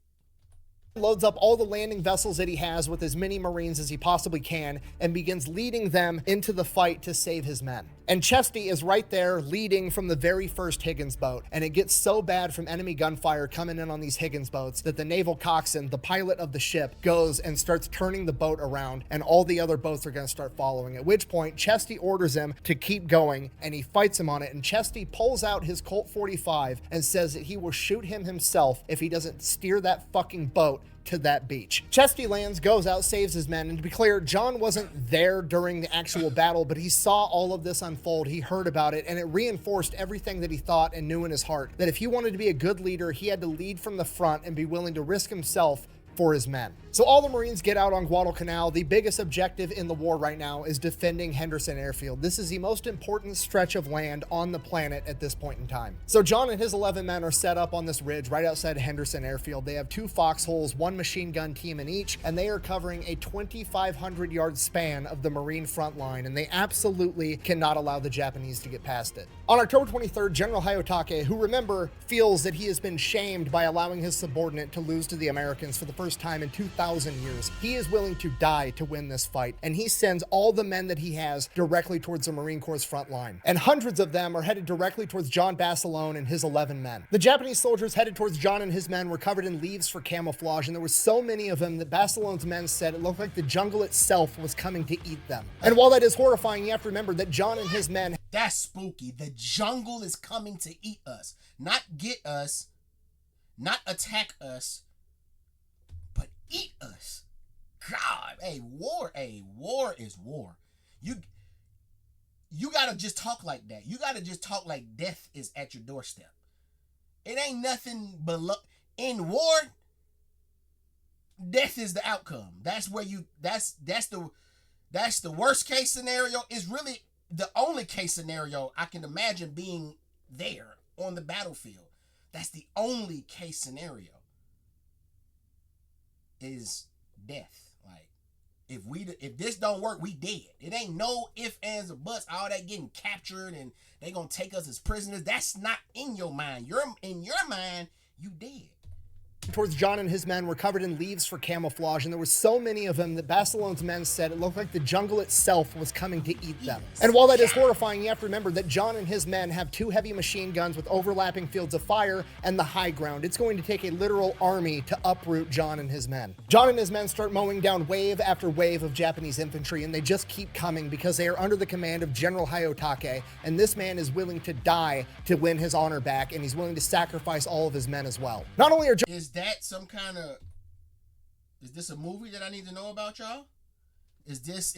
Loads up all the landing vessels that he has with as many Marines as he possibly can and begins leading them into the fight to save his men. And Chesty is right there leading from the very first Higgins boat, and it gets so bad from enemy gunfire coming in on these Higgins boats that the naval coxswain, the pilot of the ship, goes and starts turning the boat around, and all the other boats are going to start following, at which point Chesty orders him to keep going, and he fights him on it, and Chesty pulls out his Colt 45 and says that he will shoot him himself if he doesn't steer that fucking boat to that beach. Chesty lands, goes out, saves his men, and to be clear, John wasn't there during the actual battle, but he saw all of this unfold, he heard about it, and it reinforced everything that he thought and knew in his heart, that if he wanted to be a good leader, he had to lead from the front and be willing to risk himself for his men. So all the Marines get out on Guadalcanal. The biggest objective in the war right now is defending Henderson Airfield. This is the most important stretch of land on the planet at this point in time. So John and his 11 men are set up on this ridge right outside Henderson Airfield. They have 2 foxholes, 1 machine gun team in each, and they are covering a 2,500 yard span of the Marine front line, and they absolutely cannot allow the Japanese to get past it. On October 23rd, General Hayotake, who remember feels that he has been shamed by allowing his subordinate to lose to the Americans for the first time in 2,000 years, he is willing to die to win this fight, and he sends all the men that he has directly towards the Marine Corps' front line. And hundreds of them are headed directly towards John Basilone and his 11 men. The Japanese soldiers headed towards John and his men were covered in leaves for camouflage, and there were so many of them that Basilone's men said it looked like the jungle itself was coming to eat them. And while that is horrifying, you have to remember that John and his men... That's spooky. The jungle is coming to eat us. Not get us, not attack us, but eat us. God, war is war. You gotta just talk like that. You gotta just talk like death is at your doorstep. It ain't nothing but in war. Death is the outcome. That's where that's the worst case scenario. Is really the only case scenario I can imagine being there on the battlefield. That's the only case scenario. Is death. Like, if this don't work, we dead. It ain't no ifs, ands, or buts. All that getting captured and they gonna take us as prisoners. That's not in your mind. In your mind, you dead. Towards John and his men were covered in leaves for camouflage, and there were so many of them that Basilone's men said it looked like the jungle itself was coming to eat them. And while that is horrifying, you have to remember that John and his men have 2 heavy machine guns with overlapping fields of fire and the high ground. It's going to take a literal army to uproot John and his men. John and his men start mowing down wave after wave of Japanese infantry, and they just keep coming because they are under the command of General Hayotake, and this man is willing to die to win his honor back, and he's willing to sacrifice all of his men as well. Not only are Is this a movie that I need to know about, y'all? Is this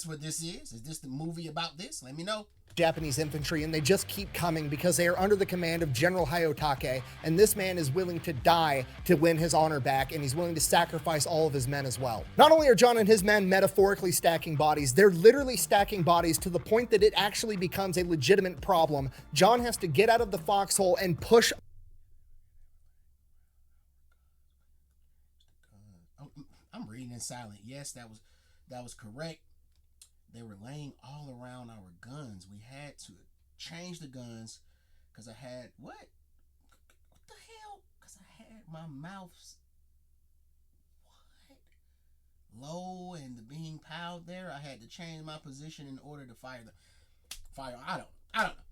what this is? Is this the movie about this? Let me know. Japanese infantry, and they just keep coming because they are under the command of General Hayotake, and this man is willing to die to win his honor back, and he's willing to sacrifice all of his men as well. Not only are John and his men metaphorically stacking bodies, they're literally stacking bodies to the point that it actually becomes a legitimate problem. John has to get out of the foxhole and push. I'm reading in silent. Yes, that was correct. They were laying all around our guns. We had to change the guns because I had what the hell? Because I had my mouth. What? low and the being piled there, I had to change my position in order to fire. I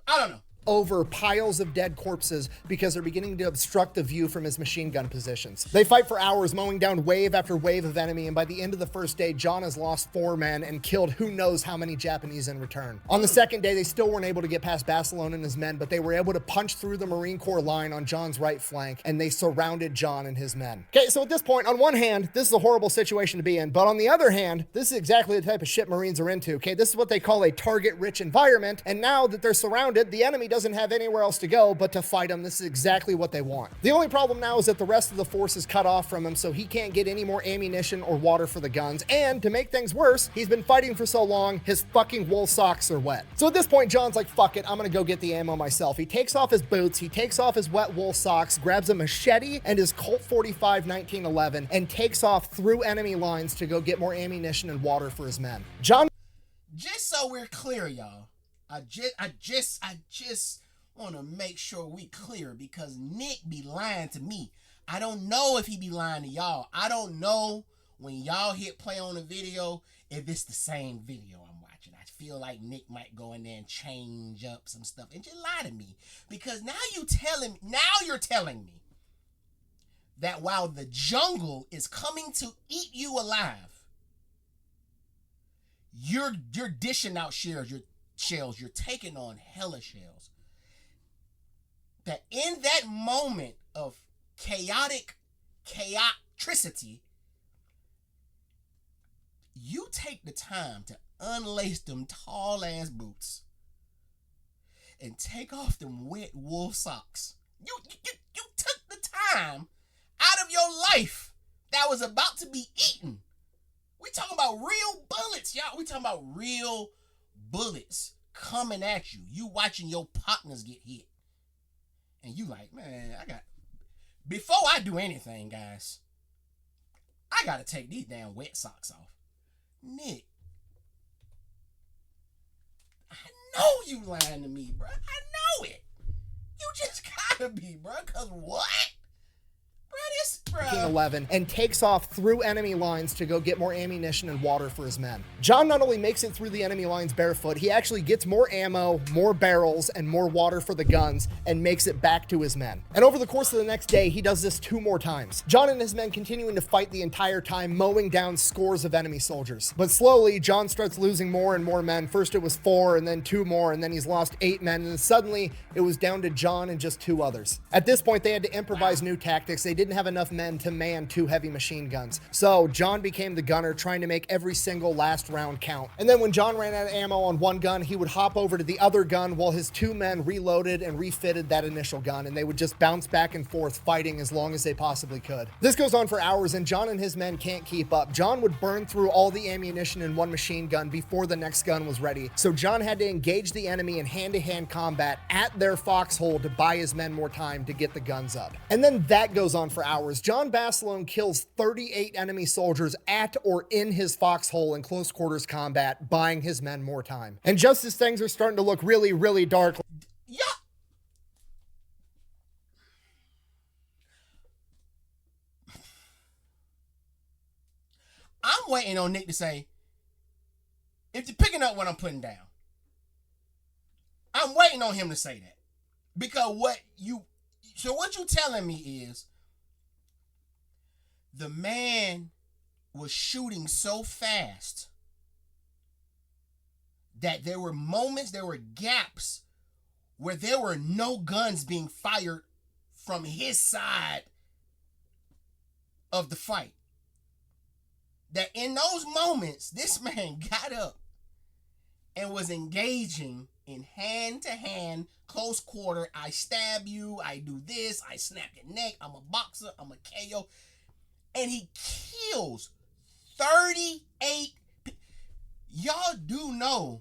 don't know. Over piles of dead corpses because they're beginning to obstruct the view from his machine gun positions. They fight for hours, mowing down wave after wave of enemy, and by the end of the first day, John has lost 4 men and killed who knows how many Japanese in return. On the second day, they still weren't able to get past Basilone and his men, but they were able to punch through the Marine Corps line on John's right flank, and they surrounded John and his men. Okay, so at this point, on one hand, this is a horrible situation to be in, but on the other hand, this is exactly the type of shit Marines are into, okay? This is what they call a target-rich environment, and now that they're surrounded, the enemy doesn't have anywhere else to go but to fight him. This is exactly what they want. The only problem now is that the rest of the force is cut off from him, so he can't get any more ammunition or water for the guns, and to make things worse, he's been fighting for so long, his fucking wool socks are wet. So at this point, John's like, fuck it, I'm gonna go get the ammo myself. He takes off his boots, he takes off his wet wool socks, grabs a machete and his Colt 45 1911, and takes off through enemy lines to go get more ammunition and water for his men. John, just so we're clear, y'all, I just want to make sure we clear, because Nick be lying to me. I don't know if he be lying to y'all. I don't know when y'all hit play on a video if it's the same video I'm watching. I feel like Nick might go in there and change up some stuff and just lie to me, because now you're telling me that while the jungle is coming to eat you alive, you're dishing out shells, you're taking on hella shells. That in that moment of chaoticity, you take the time to unlace them tall ass boots and take off them wet wool socks. You took the time out of your life that was about to be eaten. We talking about real bullets, y'all. We talking about real bullets coming at you. You watching your partners get hit. And you like, man, before I do anything, guys, I gotta take these damn wet socks off. Nick, I know you lying to me, bro. I know it. You just gotta be, bro, cause what? Bro, this, bro. 1911, and takes off through enemy lines to go get more ammunition and water for his men. John not only makes it through the enemy lines barefoot, he actually gets more ammo, more barrels, and more water for the guns, and makes it back to his men. And over the course of the next day, he does this 2 more times. John and his men continuing to fight the entire time, mowing down scores of enemy soldiers. But slowly, John starts losing more and more men. First it was 4, and then 2 more, and then he's lost 8 men, and then suddenly it was down to John and just 2 others. At this point, they had to improvise new tactics. They didn't have enough men to man 2 heavy machine guns. So John became the gunner, trying to make every single last round count. And then when John ran out of ammo on one gun, he would hop over to the other gun while his 2 men reloaded and refitted that initial gun, and they would just bounce back and forth, fighting as long as they possibly could. This goes on for hours, and John and his men can't keep up. John would burn through all the ammunition in one machine gun before the next gun was ready. So John had to engage the enemy in hand-to-hand combat at their foxhole to buy his men more time to get the guns up. And then that goes on for hours. John Basilone kills 38 enemy soldiers at or in his foxhole in close quarters combat, buying his men more time. And just as things are starting to look really, really dark. Yeah. I'm waiting on Nick to say, if you're picking up what I'm putting down, I'm waiting on him to say that. Because what you telling me is, the man was shooting so fast that there were moments, there were gaps where there were no guns being fired from his side of the fight. That in those moments, this man got up and was engaging in hand-to-hand, close quarter, I stab you, I do this, I snap your neck, I'm a boxer, I'm a KO. And he kills 38 Y'all do know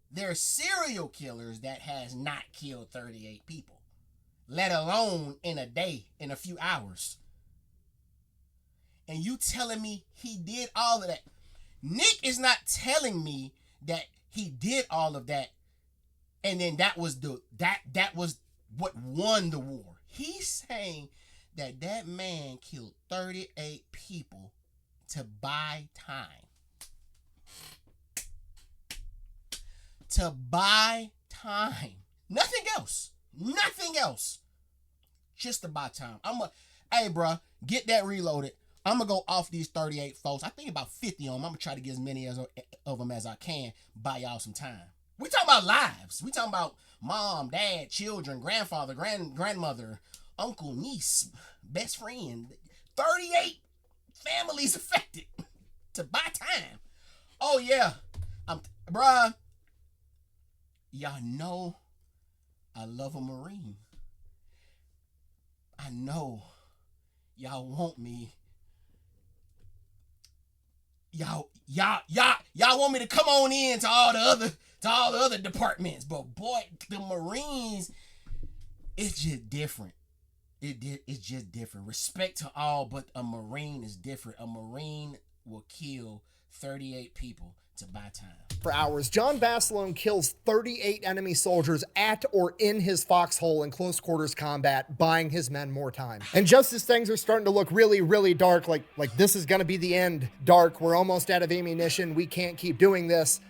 there are serial killers that has not killed 38 people, let alone in a day, in a few hours. And you telling me he did all of that? Nick is not telling me that he did all of that and then that was what won the war. He's saying that man killed 38 people to buy time. To buy time. Nothing else. Nothing else. Just to buy time. Hey, bro, get that reloaded. I'm going to go off these 38 folks. I think about 50 on them. I'm going to try to get as many of them as I can. Buy y'all some time. We talking about lives. We talking about mom, dad, children, grandfather, grandmother, uncle, niece, best friend. 38 families affected to buy time. Oh, yeah. Bruh. Y'all know I love a Marine. I know y'all want me. Y'all want me to come on in to all the other departments, but boy, the Marines, it's just different. It's just different. Respect to all, but a Marine is different. A Marine will kill 38 people to buy time. For hours, John Basilone kills 38 enemy soldiers at or in his foxhole in close quarters combat, buying his men more time. And just as things are starting to look really, really dark, like this is gonna be the end, dark, we're almost out of ammunition, we can't keep doing this,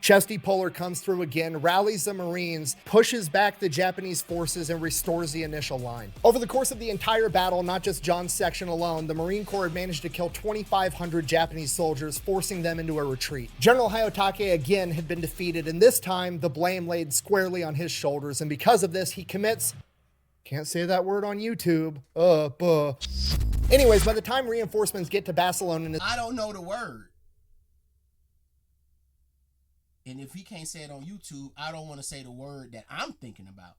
Chesty Polar comes through again, rallies the Marines, pushes back the Japanese forces, and restores the initial line. Over the course of the entire battle, not just John's section alone, the Marine Corps had managed to kill 2,500 Japanese soldiers, forcing them into a retreat. General Hayatake again had been defeated, and this time the blame laid squarely on his shoulders, and because of this, he commits... Can't say that word on YouTube. Anyways, by the time reinforcements get to Basilone and... I don't know the word. And if he can't say it on YouTube, I don't want to say the word that I'm thinking about.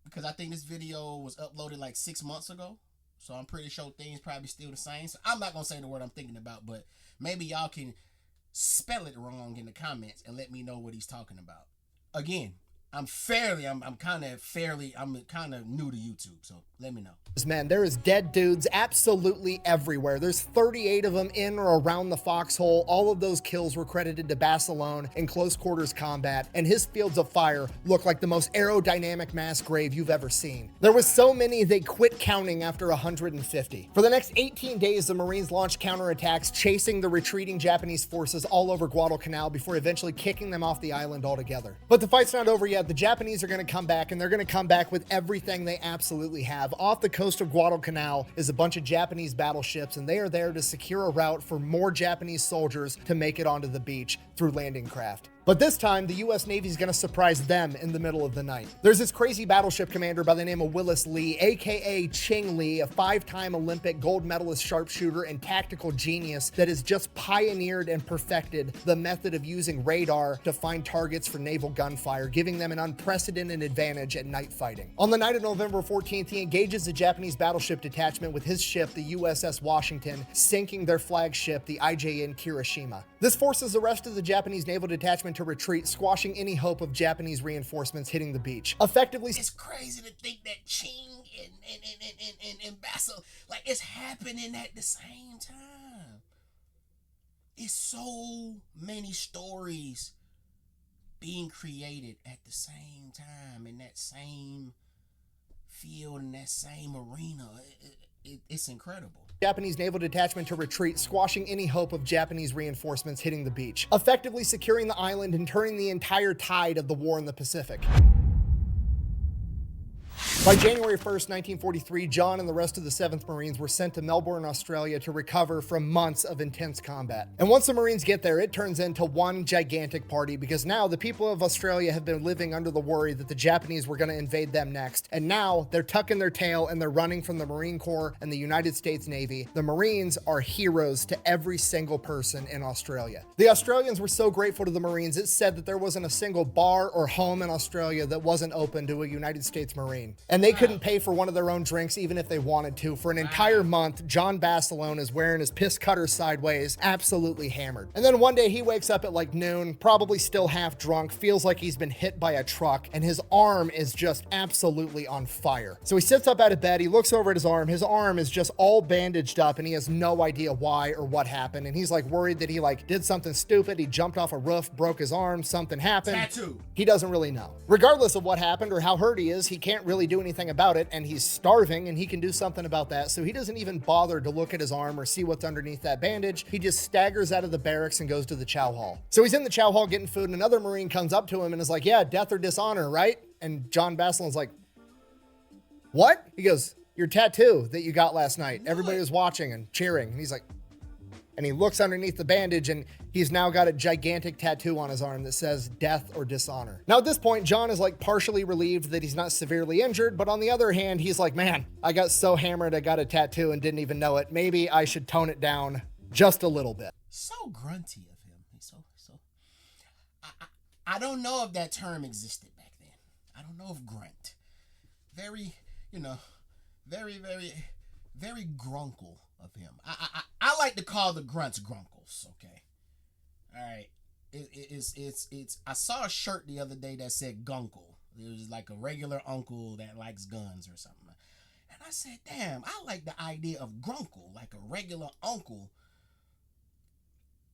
Because I think this video was uploaded like 6 months ago. So I'm pretty sure things probably still the same. So I'm not going to say the word I'm thinking about, but maybe y'all can spell it wrong in the comments and let me know what he's talking about. Again, I'm kind of new to YouTube, so let me know. Man, there is dead dudes absolutely everywhere. There's 38 of them in or around the foxhole. All of those kills were credited to Basilone in close quarters combat, and his fields of fire look like the most aerodynamic mass grave you've ever seen. There was so many they quit counting after 150. For the next 18 days, the Marines launched counterattacks, chasing the retreating Japanese forces all over Guadalcanal before eventually kicking them off the island altogether. But the fight's not over yet. The Japanese are going to come back, and they're going to come back with everything they absolutely have. Off the coast of Guadalcanal is a bunch of Japanese battleships, and they are there to secure a route for more Japanese soldiers to make it onto the beach through landing craft. But this time, the US Navy is going to surprise them in the middle of the night. There's this crazy battleship commander by the name of Willis Lee, aka Ching Lee, a 5-time Olympic gold medalist sharpshooter and tactical genius that has just pioneered and perfected the method of using radar to find targets for naval gunfire, giving them an unprecedented advantage at night fighting. On the night of November 14th, he engages a Japanese battleship detachment with his ship, the USS Washington, sinking their flagship, the IJN Kirishima. This forces the rest of the Japanese naval detachment to retreat, squashing any hope of Japanese reinforcements hitting the beach. Effectively, it's crazy to think that Ching and Basil, like, it's happening at the same time. It's so many stories being created at the same time in that same field, in that same arena. It's incredible. Japanese naval detachment to retreat, squashing any hope of Japanese reinforcements hitting the beach, effectively securing the island and turning the entire tide of the war in the Pacific. By January 1st, 1943, John and the rest of the 7th Marines were sent to Melbourne, Australia to recover from months of intense combat. And once the Marines get there, it turns into one gigantic party, because now the people of Australia have been living under the worry that the Japanese were going to invade them next. And now they're tucking their tail and they're running from the Marine Corps and the United States Navy. The Marines are heroes to every single person in Australia. The Australians were so grateful to the Marines, it's said that there wasn't a single bar or home in Australia that wasn't open to a United States Marine. And they couldn't pay for one of their own drinks even if they wanted to. For an entire month, John Basilone is wearing his piss cutter sideways, absolutely hammered. And then one day he wakes up at like noon, probably still half drunk, feels like he's been hit by a truck, and his arm is just absolutely on fire. So he sits up out of bed, he looks over at his arm is just all bandaged up, and he has no idea why or what happened. And he's like worried that he like did something stupid, he jumped off a roof, broke his arm, something happened. Tattoo. He doesn't really know. Regardless of what happened or how hurt he is, he can't really do anything anything about it, and he's starving and he can do something about that. So he doesn't even bother to look at his arm or see what's underneath that bandage. He just staggers out of the barracks and goes to the chow hall. So he's in the chow hall getting food, and another Marine comes up to him and is like, yeah, death or dishonor, right? And John Basilone's like, what? He goes, your tattoo that you got last night. Everybody was watching and cheering. And he's like, and he looks underneath the bandage, and he's now got a gigantic tattoo on his arm that says death or dishonor. Now at this point, John is like partially relieved that he's not severely injured, but on the other hand, he's like, man, I got so hammered I got a tattoo and didn't even know it. Maybe I should tone it down just a little bit. So grunty of him. He's so. I don't know if that term existed back then. I don't know if grunt. Very, very, very, very grunkle of him. I like to call the grunts grunkles. Okay, all right. It's. I saw a shirt the other day that said gunkle. It was like a regular uncle that likes guns or something. And I said, damn, I like the idea of grunkle, like a regular uncle,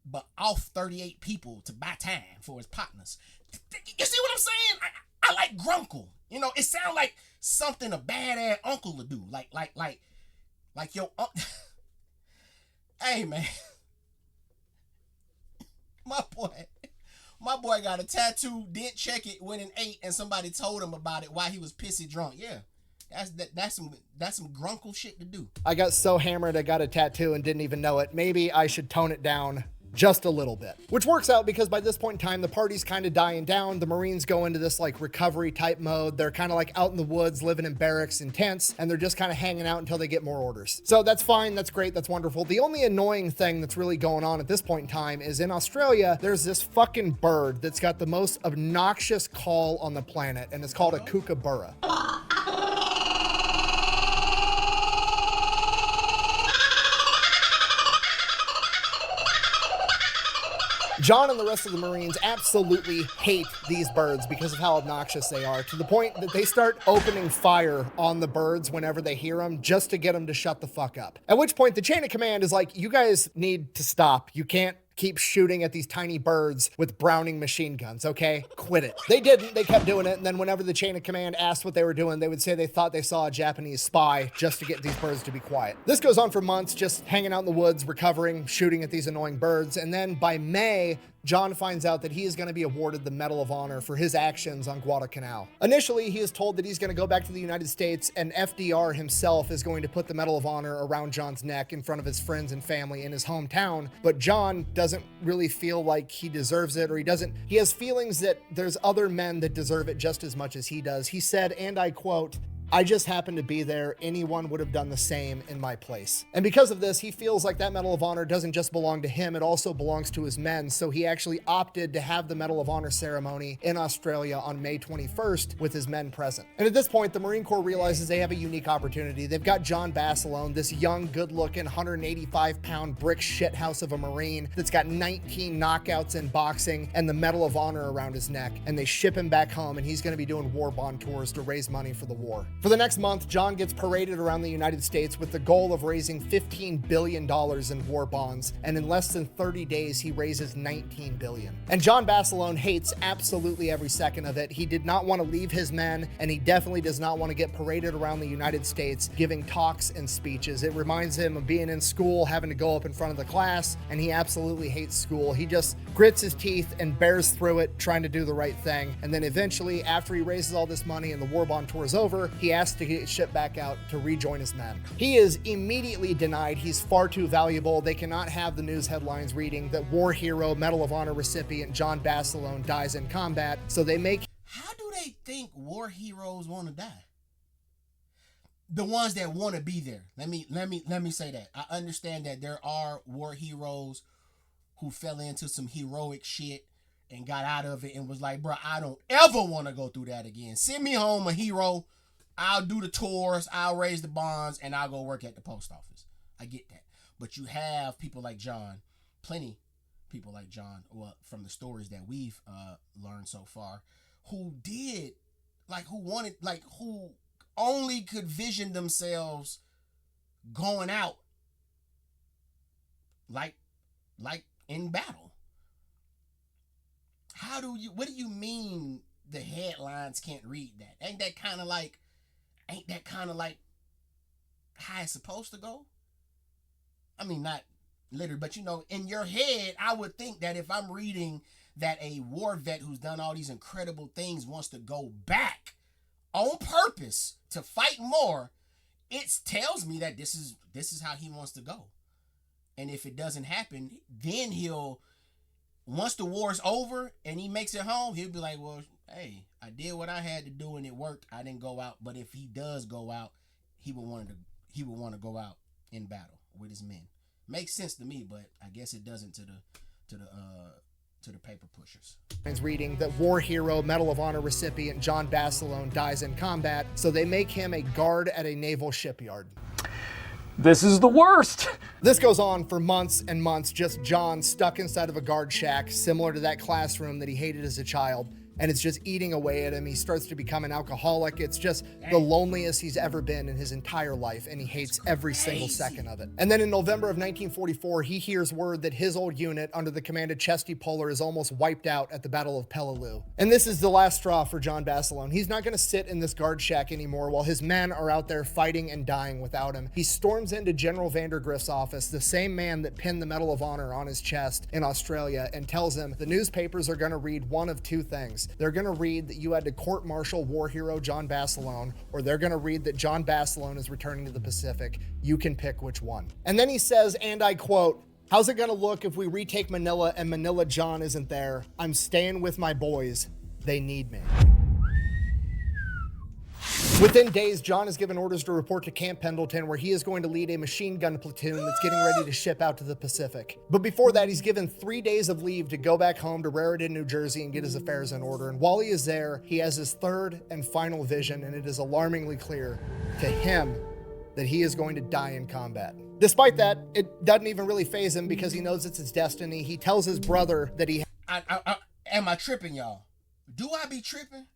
but off 38 people to buy time for his partners. You see what I'm saying? I like grunkle. It sounds like something a badass uncle would do. Like your Hey man, my boy got a tattoo, didn't check it, went and ate, and somebody told him about it while he was pissy drunk. Yeah, that's some grunkle shit to do. I got so hammered I got a tattoo and didn't even know it. Maybe I should tone it down just a little bit, which works out because by this point in time, the party's kind of dying down. The Marines go into this like recovery type mode. They're kind of like out in the woods, living in barracks and tents, and they're just kind of hanging out until they get more orders. So that's fine. That's great. That's wonderful. The only annoying thing that's really going on at this point in time is in Australia, there's this fucking bird that's got the most obnoxious call on the planet, and it's called a kookaburra. John and the rest of the Marines absolutely hate these birds because of how obnoxious they are, to the point that they start opening fire on the birds whenever they hear them just to get them to shut the fuck up. At which point the chain of command is like, you guys need to stop. You can't keep shooting at these tiny birds with Browning machine guns, okay? Quit it. They didn't. They kept doing it, and then whenever the chain of command asked what they were doing, they would say they thought they saw a Japanese spy just to get these birds to be quiet. This goes on for months, just hanging out in the woods, recovering, shooting at these annoying birds, and then by May, John finds out that he is going to be awarded the Medal of Honor for his actions on Guadalcanal. Initially, he is told that he's going to go back to the United States, and FDR himself is going to put the Medal of Honor around John's neck in front of his friends and family in his hometown, but John doesn't really feel like he deserves it, or he has feelings that there's other men that deserve it just as much as he does. He said, and I quote, I just happened to be there. Anyone would have done the same in my place. And because of this, he feels like that Medal of Honor doesn't just belong to him, it also belongs to his men. So he actually opted to have the Medal of Honor ceremony in Australia on May 21st with his men present. And at this point, the Marine Corps realizes they have a unique opportunity. They've got John Basilone, this young, good-looking, 185-pound brick shithouse of a Marine that's got 19 knockouts in boxing and the Medal of Honor around his neck. And they ship him back home, and he's going to be doing war bond tours to raise money for the war. For the next month, John gets paraded around the United States with the goal of raising $15 billion in war bonds, and in less than 30 days, he raises $19 billion. And John Basilone hates absolutely every second of it. He did not want to leave his men, and he definitely does not want to get paraded around the United States giving talks and speeches. It reminds him of being in school, having to go up in front of the class, and he absolutely hates school. He just grits his teeth and bears through it, trying to do the right thing. And then eventually, after he raises all this money and the war bond tour is over, he asks to get shipped back out to rejoin his men. He is immediately denied. He's far too valuable. They cannot have the news headlines reading that war hero, Medal of Honor recipient John Basilone dies in combat, so they make... How do they think war heroes want to die? The ones that want to be there. Let me say that. I understand that there are war heroes who fell into some heroic shit and got out of it and was like, bro, I don't ever want to go through that again. Send me home a hero. I'll do the tours, I'll raise the bonds, and I'll go work at the post office. I get that. But you have people like John, plenty people like John, well, from the stories that we've learned so far, who only could vision themselves going out like in battle. What do you mean the headlines can't read that? Ain't that kind of like, ain't that kind of like how it's supposed to go? I mean, not literally, but in your head, I would think that if I'm reading that a war vet who's done all these incredible things wants to go back on purpose to fight more, it tells me that this is how he wants to go. And if it doesn't happen, then once the war's over and he makes it home, he'll be like, well, hey, I did what I had to do and it worked. I didn't go out. But if he does go out, he would want to go out in battle with his men. Makes sense to me, but I guess it doesn't to the paper pushers. Is reading that war hero Medal of Honor recipient John Basilone dies in combat, so they make him a guard at a naval shipyard. This is the worst. This goes on for months and months, just John stuck inside of a guard shack, similar to that classroom that he hated as a child. And it's just eating away at him. He starts to become an alcoholic. It's just the loneliest he's ever been in his entire life, and he hates every single second of it. And then in November of 1944, he hears word that his old unit under the command of Chesty is almost wiped out at the Battle of Peleliu. And this is the last straw for John Basilone. He's not gonna sit in this guard shack anymore while his men are out there fighting and dying without him. He storms into General Vandergrift's office, the same man that pinned the Medal of Honor on his chest in Australia, and tells him the newspapers are gonna read one of two things. They're going to read that you had to court-martial war hero John Basilone, or they're going to read that John Basilone is returning to the Pacific. You can pick which one. And then he says, and I quote, "How's it going to look if we retake Manila and Manila John isn't there? I'm staying with my boys. They need me." Within days, John is given orders to report to Camp Pendleton, where he is going to lead a machine gun platoon that's getting ready to ship out to the Pacific. But before that, he's given 3 days of leave to go back home to Raritan, New Jersey and get his affairs in order. And while he is there, he has his third and final vision, and it is alarmingly clear to him that he is going to die in combat. Despite that, it doesn't even really faze him because he knows it's his destiny. He tells his brother that he... Am I tripping, y'all? Do I be tripping?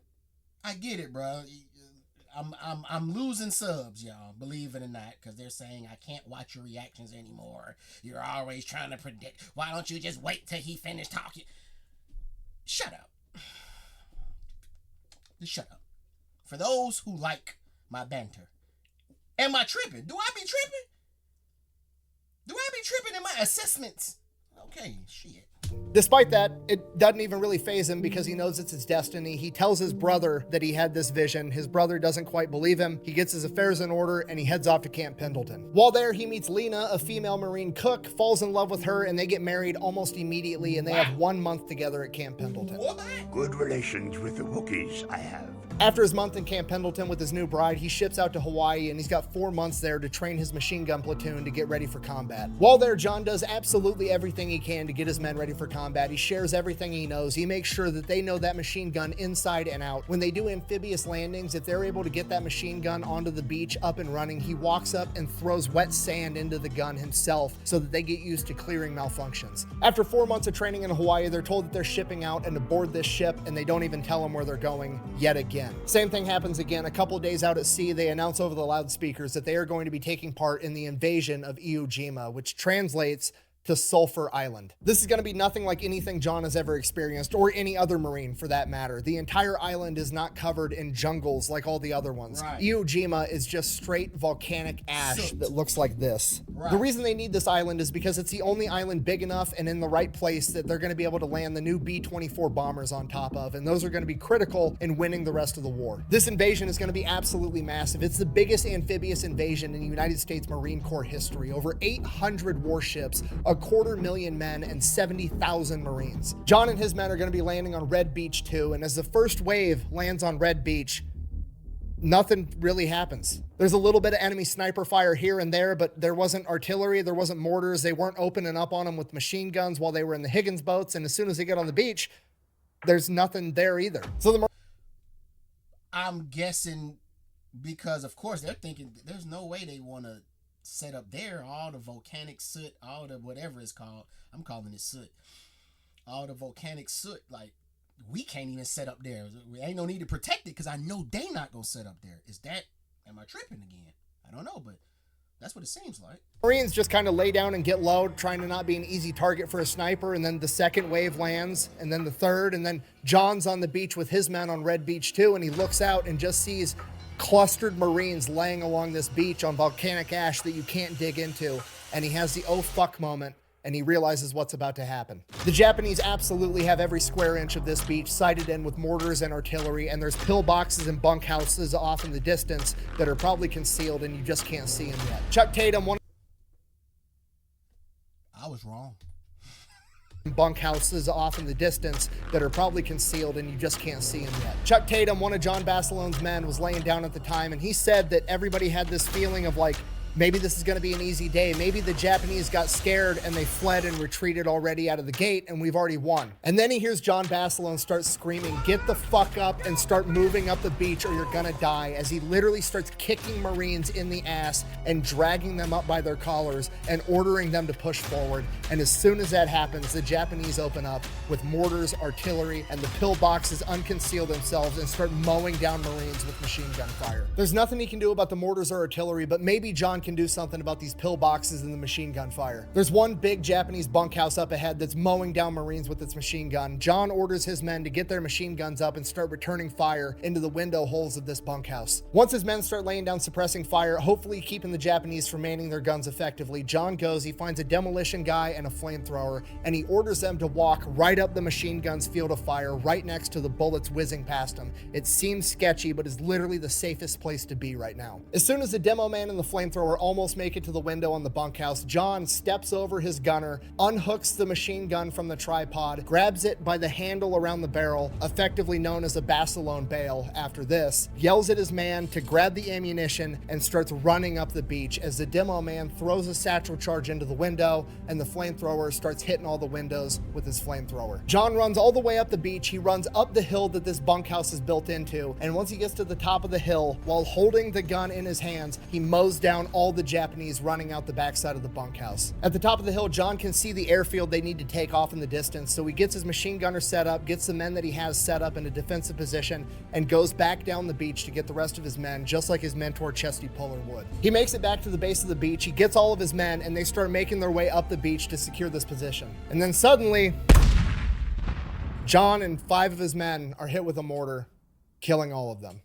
I get it, bro. I'm losing subs, y'all, believe it or not, because they're saying I can't watch your reactions anymore. You're always trying to predict. Why don't you just wait till he finished talking? Shut up. Just shut up. For those who like my banter, am I tripping? Do I be tripping? Do I be tripping in my assessments? Okay, shit. Despite that, it doesn't even really faze him because he knows it's his destiny. He tells his brother that he had this vision. His brother doesn't quite believe him. He gets his affairs in order and he heads off to Camp Pendleton. While there, he meets Lena, a female Marine cook, falls in love with her, and they get married almost immediately, and they have 1 month together at Camp Pendleton. Good relations with the Wookiees, I have. After his month in Camp Pendleton with his new bride, he ships out to Hawaii, and he's got 4 months there to train his machine gun platoon to get ready for combat. While there, John does absolutely everything he can to get his men ready for combat. He shares everything he knows. He makes sure that they know that machine gun inside and out. When they do amphibious landings, if they're able to get that machine gun onto the beach up and running, he walks up and throws wet sand into the gun himself so that they get used to clearing malfunctions. After 4 months of training in Hawaii, they're told that they're shipping out and aboard this ship, and they don't even tell them where they're going yet again. Same thing happens again. A couple days out at sea, they announce over the loudspeakers that they are going to be taking part in the invasion of Iwo Jima, which translates to Sulphur Island. This is going to be nothing like anything John has ever experienced, or any other Marine for that matter. The entire island is not covered in jungles like all the other ones. Right. Iwo Jima is just straight volcanic ash that looks like this. Right. The reason they need this island is because it's the only island big enough and in the right place that they're going to be able to land the new B-24 bombers on top of, and those are going to be critical in winning the rest of the war. This invasion is going to be absolutely massive. It's the biggest amphibious invasion in United States Marine Corps history. Over 800 warships, 250,000 men, and 70,000 Marines. John and his men are going to be landing on Red Beach too, and as the first wave lands on Red Beach, nothing really happens. There's a little bit of enemy sniper fire here and there, but there wasn't artillery, there wasn't mortars, they weren't opening up on them with machine guns while they were in the Higgins boats, and as soon as they get on the beach, there's nothing there either. So I'm guessing because, of course, they're thinking there's no way they want to set up there, all the volcanic soot, all the whatever it's called, I'm calling it soot, all the volcanic soot, like, we can't even set up there. We ain't no need to protect it because I know they not gonna set up there. Is that, am I tripping again? I don't know, but that's what it seems like. Marines just kind of lay down and get low, trying to not be an easy target for a sniper, and then the second wave lands, and then the third, and then John's on the beach with his men on Red Beach too, and he looks out and just sees clustered Marines laying along this beach on volcanic ash that you can't dig into, and he has the oh fuck moment, and he realizes what's about to happen. The Japanese absolutely have every square inch of this beach sighted in with mortars and artillery, and there's pillboxes and bunkhouses off in the distance that are probably concealed and you just can't see them yet. Chuck Tatum, one I was wrong. Bunkhouses off in the distance that are probably concealed and you just can't see them yet. Chuck Tatum, one of John Basilone's men, was laying down at the time, and he said that everybody had this feeling of like, maybe this is going to be an easy day. Maybe the Japanese got scared and they fled and retreated already out of the gate and we've already won. And then he hears John Basilone start screaming, "Get the fuck up and start moving up the beach or you're gonna die," as he literally starts kicking Marines in the ass and dragging them up by their collars and ordering them to push forward. And as soon as that happens, the Japanese open up with mortars, artillery, and the pillboxes unconceal themselves and start mowing down Marines with machine gun fire. There's nothing he can do about the mortars or artillery, but maybe John can do something about these pillboxes and the machine gun fire. There's one big Japanese bunkhouse up ahead that's mowing down Marines with its machine gun. John orders his men to get their machine guns up and start returning fire into the window holes of this bunkhouse. Once his men start laying down suppressing fire, hopefully keeping the Japanese from manning their guns effectively, John goes, he finds a demolition guy and a flamethrower, and he orders them to walk right up the machine gun's field of fire right next to the bullets whizzing past him. It seems sketchy, but is literally the safest place to be right now. As soon as the demo man and the flamethrower almost make it to the window on the bunkhouse, John steps over his gunner, unhooks the machine gun from the tripod, grabs it by the handle around the barrel, effectively known as a Basilone bail after this, yells at his man to grab the ammunition, and starts running up the beach as the demo man throws a satchel charge into the window and the flamethrower starts hitting all the windows with his flamethrower. John runs all the way up the beach. He runs up the hill that this bunkhouse is built into, and once he gets to the top of the hill, while holding the gun in his hands, he mows down all the Japanese running out the backside of the bunkhouse. At the top of the hill, John can see the airfield they need to take off in the distance, so he gets his machine gunner set up, gets the men that he has set up in a defensive position, and goes back down the beach to get the rest of his men, just like his mentor Chesty Puller would. He makes it back to the base of the beach, he gets all of his men, and they start making their way up the beach to secure this position. And then suddenly, John and 5 of his men are hit with a mortar, killing all of them.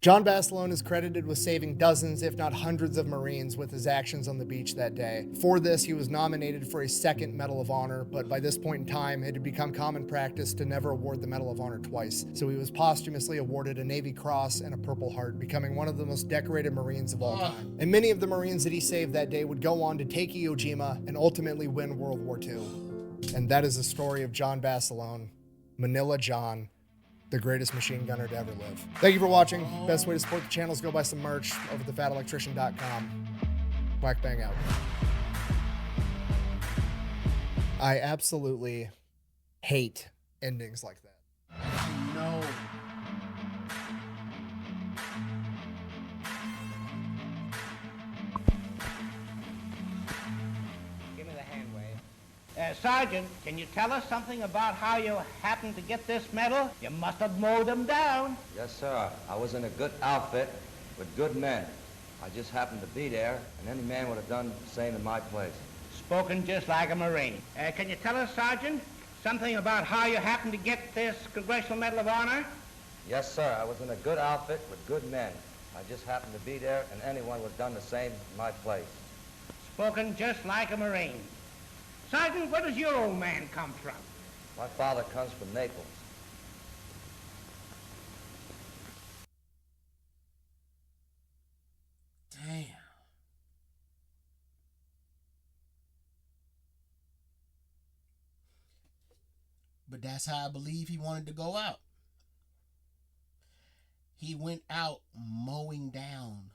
John Basilone is credited with saving dozens, if not hundreds of Marines with his actions on the beach that day. For this, he was nominated for a second Medal of Honor, but by this point in time, it had become common practice to never award the Medal of Honor twice. So he was posthumously awarded a Navy Cross and a Purple Heart, becoming one of the most decorated Marines of all time. And many of the Marines that he saved that day would go on to take Iwo Jima and ultimately win World War II. And that is the story of John Basilone, Manila John, the greatest machine gunner to ever live. Thank you for watching. Best way to support the channel is go buy some merch over at thefatelectrician.com. Whack bang out. I absolutely hate endings like that. No. Give me the hand wave. Sergeant, can you tell us something about how you happened to get this medal? You must have mowed them down. Yes, sir. I was in a good outfit with good men. I just happened to be there, and any man would have done the same in my place. Spoken just like a Marine. Can you tell us, Sergeant, something about how you happened to get this Congressional Medal of Honor? Yes, sir. I was in a good outfit with good men. I just happened to be there, and anyone would have done the same in my place. Spoken just like a Marine. Sergeant, where does your old man come from? My father comes from Naples. Damn. But that's how I believe he wanted to go out. He went out mowing down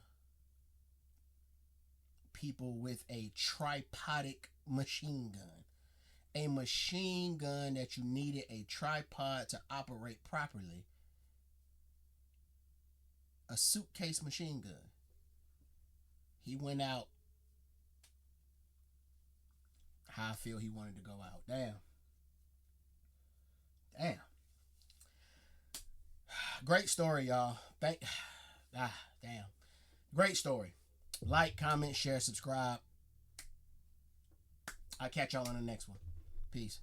people with a tripodic machine gun. A machine gun that you needed a tripod to operate properly. A suitcase machine gun. He went out how I feel he wanted to go out. Damn. Great story, y'all. Damn. Great story. Like, comment, share, subscribe. I'll catch y'all on the next one. Peace.